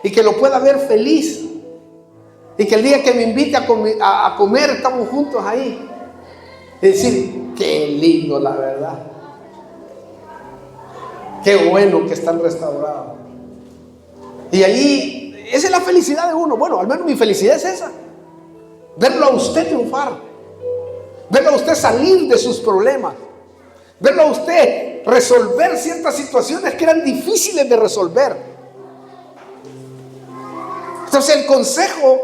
y que lo pueda ver feliz, y que el día que me invite a comer estamos juntos ahí, y decir, qué lindo, la verdad, qué bueno que están restaurados. Y ahí, esa es la felicidad de uno. Bueno, al menos mi felicidad es esa, verlo a usted triunfar, verlo a usted salir de sus problemas, verlo a usted resolver ciertas situaciones que eran difíciles de resolver. Entonces el consejo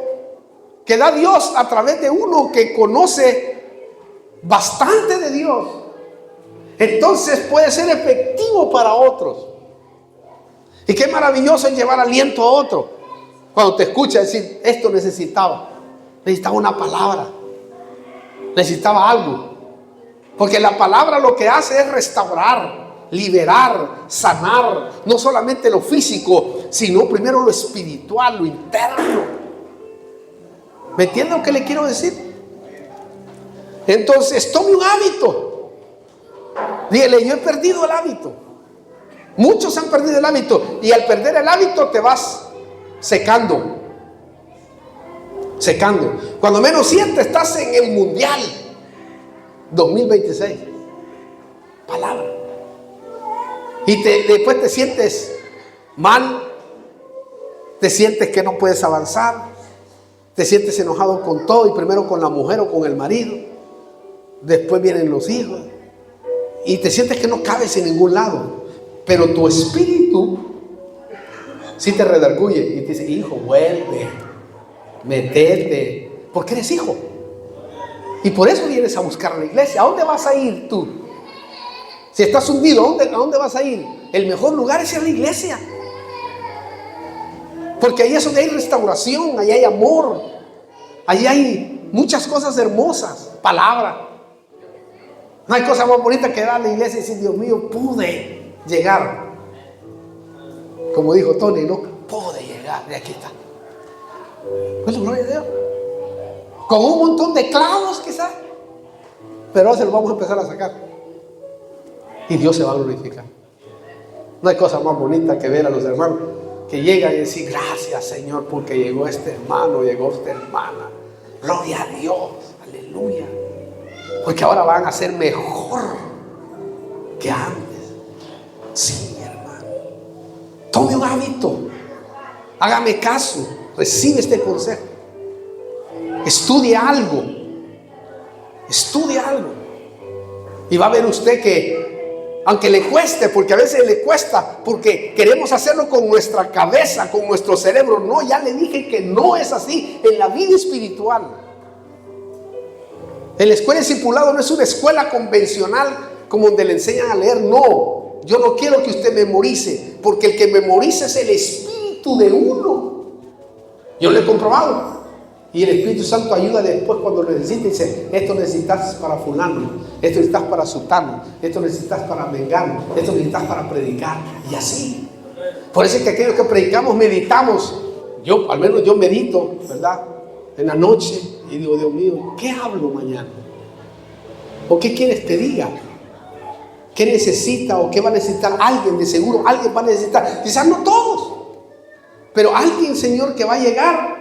que da Dios a través de uno que conoce bastante de Dios, entonces puede ser efectivo para otros. Y qué maravilloso es llevar aliento a otro cuando te escucha decir: esto necesitaba una palabra, necesitaba algo. Porque la palabra lo que hace es restaurar, liberar, sanar, no solamente lo físico, sino primero lo espiritual, lo interno. ¿Me entienden lo que le quiero decir? Entonces tome un hábito. Dígale: yo he perdido el hábito. Muchos han perdido el hábito, y al perder el hábito te vas secando. Cuando menos sientes, estás en el Mundial 2026. Palabra. Y después te sientes mal, te sientes que no puedes avanzar, te sientes enojado con todo, y primero con la mujer o con el marido, después vienen los hijos, y te sientes que no cabes en ningún lado. Pero tu espíritu sí te redarguye y te dice: hijo, vuelve, metete, porque eres hijo. Y por eso vienes a buscar la iglesia. ¿A dónde vas a ir tú? Si estás hundido, ¿a dónde vas a ir? El mejor lugar es ir a la iglesia, porque ahí es donde hay restauración, ahí hay amor, ahí hay muchas cosas hermosas, palabra. No hay cosa más bonita que ir a la iglesia y decir: Dios mío, pude llegar. Como dijo Tony, no pude llegar, y aquí está. Pues gloria a Dios. Con un montón de clavos quizás, pero ahora se los vamos a empezar a sacar, y Dios se va a glorificar. No hay cosa más bonita que ver a los hermanos que llegan y decir: gracias, Señor, porque llegó este hermano, llegó esta hermana. Gloria a Dios, aleluya. Porque ahora van a ser mejor que antes. Sí, hermano. Tome un hábito. Hágame caso. Recibe este consejo. Estudie algo. Y va a ver usted que, aunque le cueste, porque a veces le cuesta, porque queremos hacerlo con nuestra cabeza, con nuestro cerebro. No, ya le dije que no es así en la vida espiritual. En la escuela de discipulado no es una escuela convencional como donde le enseñan a leer. No, yo no quiero que usted memorice, porque el que memoriza es el espíritu de uno. Yo lo he comprobado. Y el Espíritu Santo ayuda después cuando lo necesita. Dice: esto necesitas para fulano, esto necesitas para sutano, esto necesitas para mengano, esto necesitas para predicar. Y así. Por eso es que aquellos que predicamos meditamos. Al menos yo medito, ¿verdad? En la noche, y digo: Dios mío, ¿qué hablo mañana? ¿O qué quieres que diga? ¿Qué necesita o qué va a necesitar alguien? De seguro alguien va a necesitar, quizás no todos, pero alguien, Señor, que va a llegar,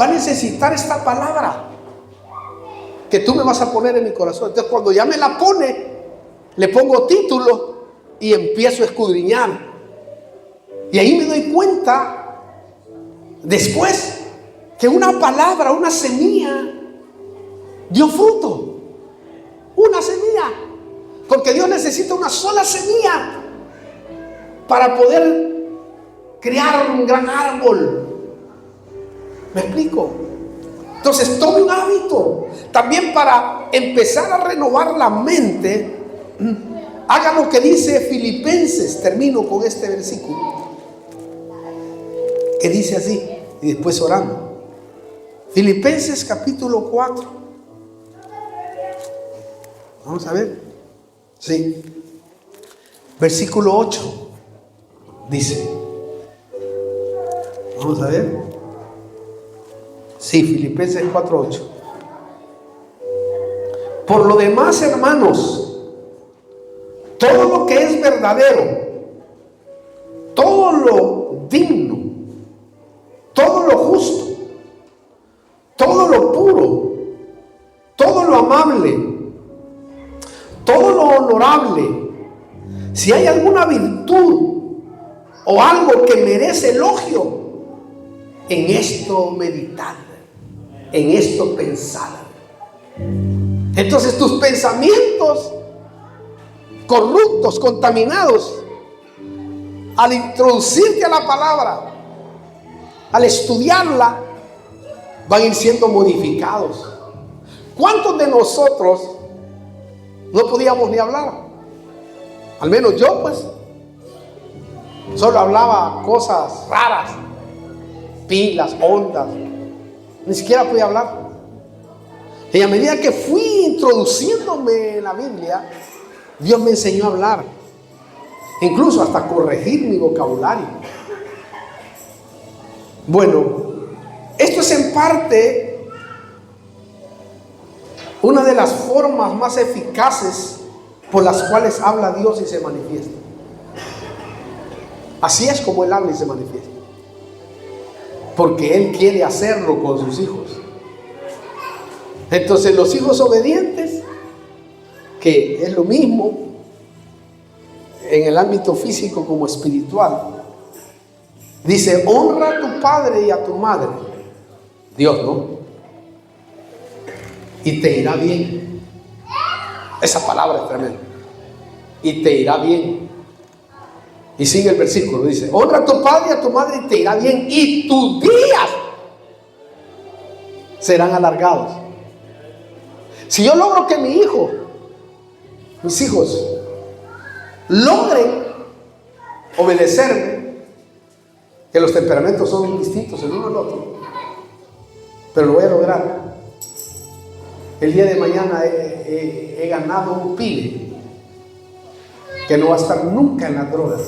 va a necesitar esta palabra que tú me vas a poner en mi corazón. Entonces, cuando ya me la pone, le pongo título y empiezo a escudriñar. Y ahí me doy cuenta después que una palabra, una semilla, dio fruto. Una semilla. Porque Dios necesita una sola semilla para poder crear un gran árbol. ¿Me explico? Entonces tome un hábito. También para empezar a renovar la mente, haga lo que dice Filipenses. Termino con este versículo que dice así, y después orando. Filipenses capítulo 4. Vamos a ver. Sí. Versículo 8. Dice. Vamos a ver. Sí, Filipenses 4:8. Por lo demás, hermanos, todo lo que es verdadero, todo lo digno, todo lo justo, todo lo puro, todo lo amable, todo lo honorable, si hay alguna virtud o algo que merece elogio, en esto meditad, en esto pensad. Entonces tus pensamientos corruptos, contaminados, al introducirte a la palabra, al estudiarla, van a ir siendo modificados. ¿Cuántos de nosotros no podíamos ni hablar? Al menos yo, pues, solo hablaba cosas raras, pilas, ondas. Ni siquiera podía hablar. Y a medida que fui introduciéndome en la Biblia, Dios me enseñó a hablar, incluso hasta corregir mi vocabulario. Bueno, esto es en parte una de las formas más eficaces por las cuales habla Dios y se manifiesta. Así es como Él habla y se manifiesta, porque Él quiere hacerlo con sus hijos. Entonces los hijos obedientes, que es lo mismo en el ámbito físico como espiritual, dice: honra a tu padre y a tu madre, Dios, ¿no? Y te irá bien. Esa palabra es tremenda. Y te irá bien. Y sigue el versículo, dice: honra a tu padre y a tu madre y te irá bien, y tus días serán alargados. Si yo logro que mis hijos logren obedecerme, que los temperamentos son distintos el uno al otro, pero lo voy a lograr. El día de mañana he ganado un pibe que no va a estar nunca en las drogas,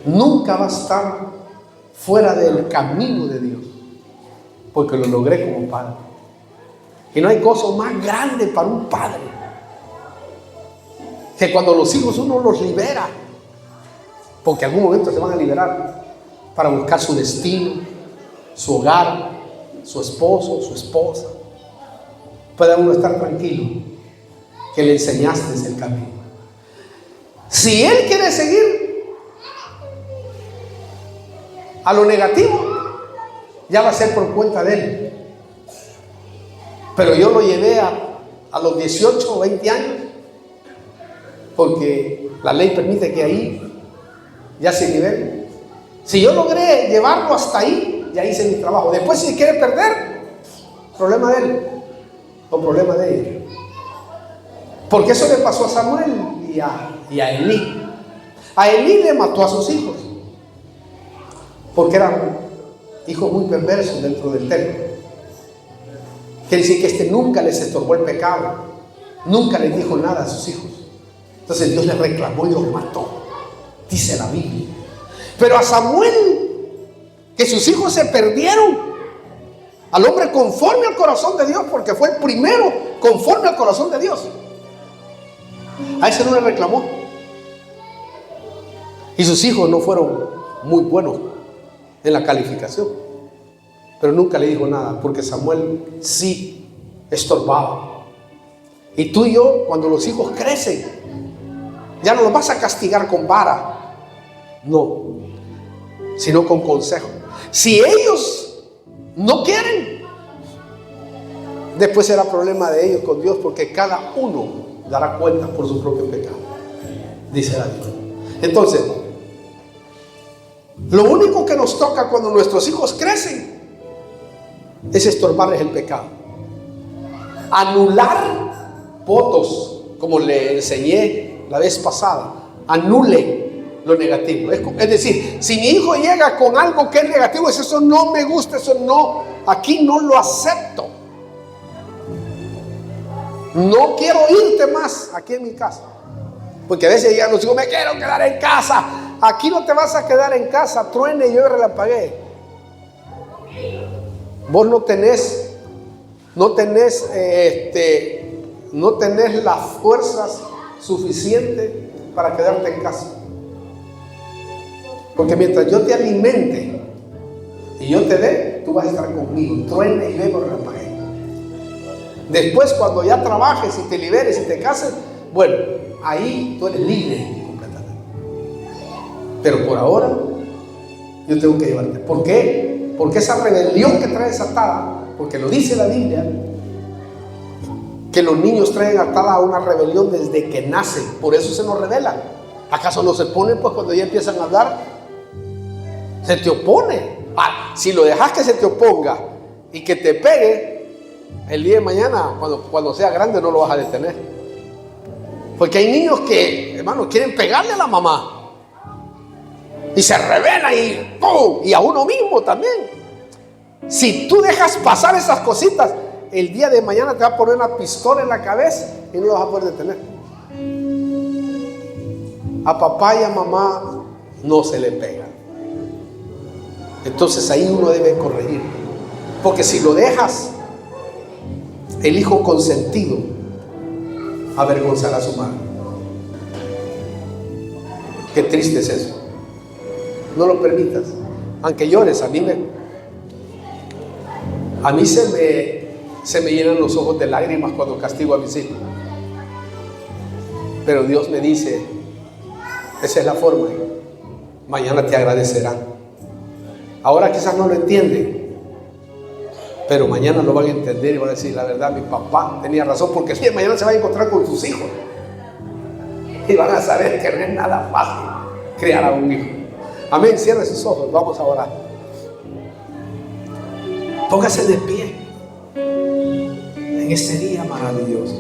nunca va a estar fuera del camino de Dios, porque lo logré como padre. Y no hay cosa más grande para un padre que cuando los hijos uno los libera, porque en algún momento se van a liberar para buscar su destino, su hogar, su esposo, su esposa. Puede uno estar tranquilo que le enseñaste el camino. Si él quiere seguir a lo negativo, ya va a ser por cuenta de él. Pero yo lo llevé a los 18 o 20 años, porque la ley permite que ahí ya se nivele. Si yo logré llevarlo hasta ahí, ya hice mi trabajo. Después, si quiere perder, problema de él o problema de ella. Porque eso le pasó a Samuel y a Elí. A Elí le mató a sus hijos, porque eran hijos muy perversos dentro del templo. Quiere decir que este nunca les estorbó el pecado, nunca les dijo nada a sus hijos. Entonces Dios les reclamó y los mató, dice la Biblia. Pero a Samuel, que sus hijos se perdieron, al hombre conforme al corazón de Dios, porque fue el primero conforme al corazón de Dios, a ese no le reclamó. Y sus hijos no fueron muy buenos en la calificación, pero nunca le dijo nada, porque Samuel sí estorbaba. Y tú y yo, cuando los hijos crecen, ya no los vas a castigar con vara, no, sino con consejo. Si ellos no quieren, después será problema de ellos con Dios, porque cada uno dará cuenta por su propio pecado, dice la Biblia. Entonces, lo único que nos toca cuando nuestros hijos crecen es estorbarles el pecado, anular votos, como le enseñé la vez pasada. Anule lo negativo. Es decir, si mi hijo llega con algo que es negativo, es eso no me gusta, eso no, aquí no lo acepto, no quiero irte más aquí en mi casa. Porque a veces llegan los hijos: me quiero quedar en casa. Aquí no te vas a quedar en casa, truene y yo relampagué. Vos no tenés las fuerzas suficientes para quedarte en casa. Porque mientras yo te alimente y yo te dé, tú vas a estar conmigo, truene y luego relampagué. Después, cuando ya trabajes y te liberes y te cases, bueno, ahí tú eres libre completamente. Pero por ahora yo tengo que llevarte. ¿Por qué? Porque esa rebelión que traes atada, porque lo dice la Biblia, que los niños traen atada una rebelión desde que nacen. Por eso se nos rebelan. ¿Acaso no se ponen? Pues cuando ya empiezan a hablar, se te opone. Si lo dejas que se te oponga y que te pegue, el día de mañana, cuando sea grande, no lo vas a detener. Porque hay niños que, hermano, quieren pegarle a la mamá y se rebelan y ¡pum! Y a uno mismo también. Si tú dejas pasar esas cositas, el día de mañana te va a poner una pistola en la cabeza y no lo vas a poder detener. A papá y a mamá no se le pega. Entonces ahí uno debe corregir. Porque si lo dejas, el hijo consentido avergonzará a su madre. Qué triste es eso. No lo permitas. Aunque llores, a mí se me llenan los ojos de lágrimas cuando castigo a mis hijos. Pero Dios me dice, esa es la forma. Mañana te agradecerán. Ahora quizás no lo entienden, pero mañana lo van a entender y van a decir, la verdad, mi papá tenía razón, porque si mañana se va a encontrar con sus hijos y van a saber que no es nada fácil criar a un hijo. Amén. Cierre sus ojos, vamos a orar. Póngase de pie en este día maravilloso.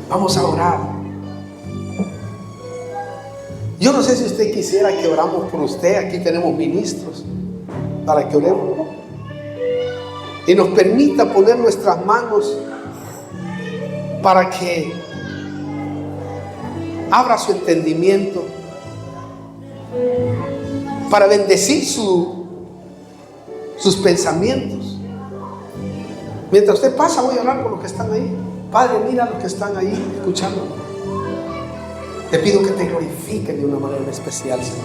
Vamos a orar. Yo no sé si usted quisiera que oramos por usted. Aquí tenemos ministros para que oremos y nos permita poner nuestras manos para que abra su entendimiento, para bendecir sus pensamientos. Mientras usted pasa, voy a hablar con los que están ahí. Padre, mira a los que están ahí escuchando. Te pido que te glorifiquen de una manera especial, Señor.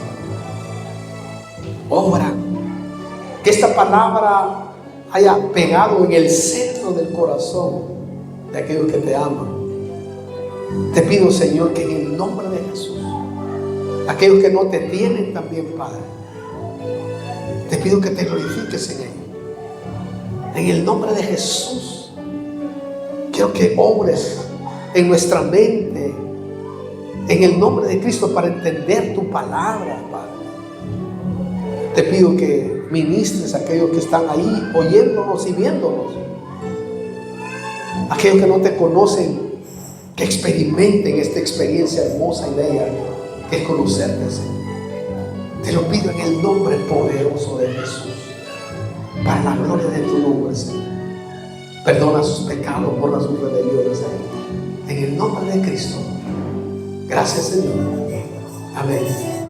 Obra, que esta palabra haya pegado en el centro del corazón de aquellos que te aman. Te pido, Señor, que en el nombre de Jesús, aquellos que no te tienen también, Padre, te pido que te glorifiques en ellos. En el nombre de Jesús, quiero que obres en nuestra mente, en el nombre de Cristo, para entender tu palabra, Padre. Te pido que ministres a aquellos que están ahí oyéndonos y viéndonos. Aquellos que no te conocen, que experimenten esta experiencia hermosa y bella que es conocerte, Señor. Te lo pido en el nombre poderoso de Jesús, para la gloria de tu nombre, Señor. Perdona sus pecados, borra sus rebeliones, Señor. En el nombre de Cristo. Gracias, Señor. Amén.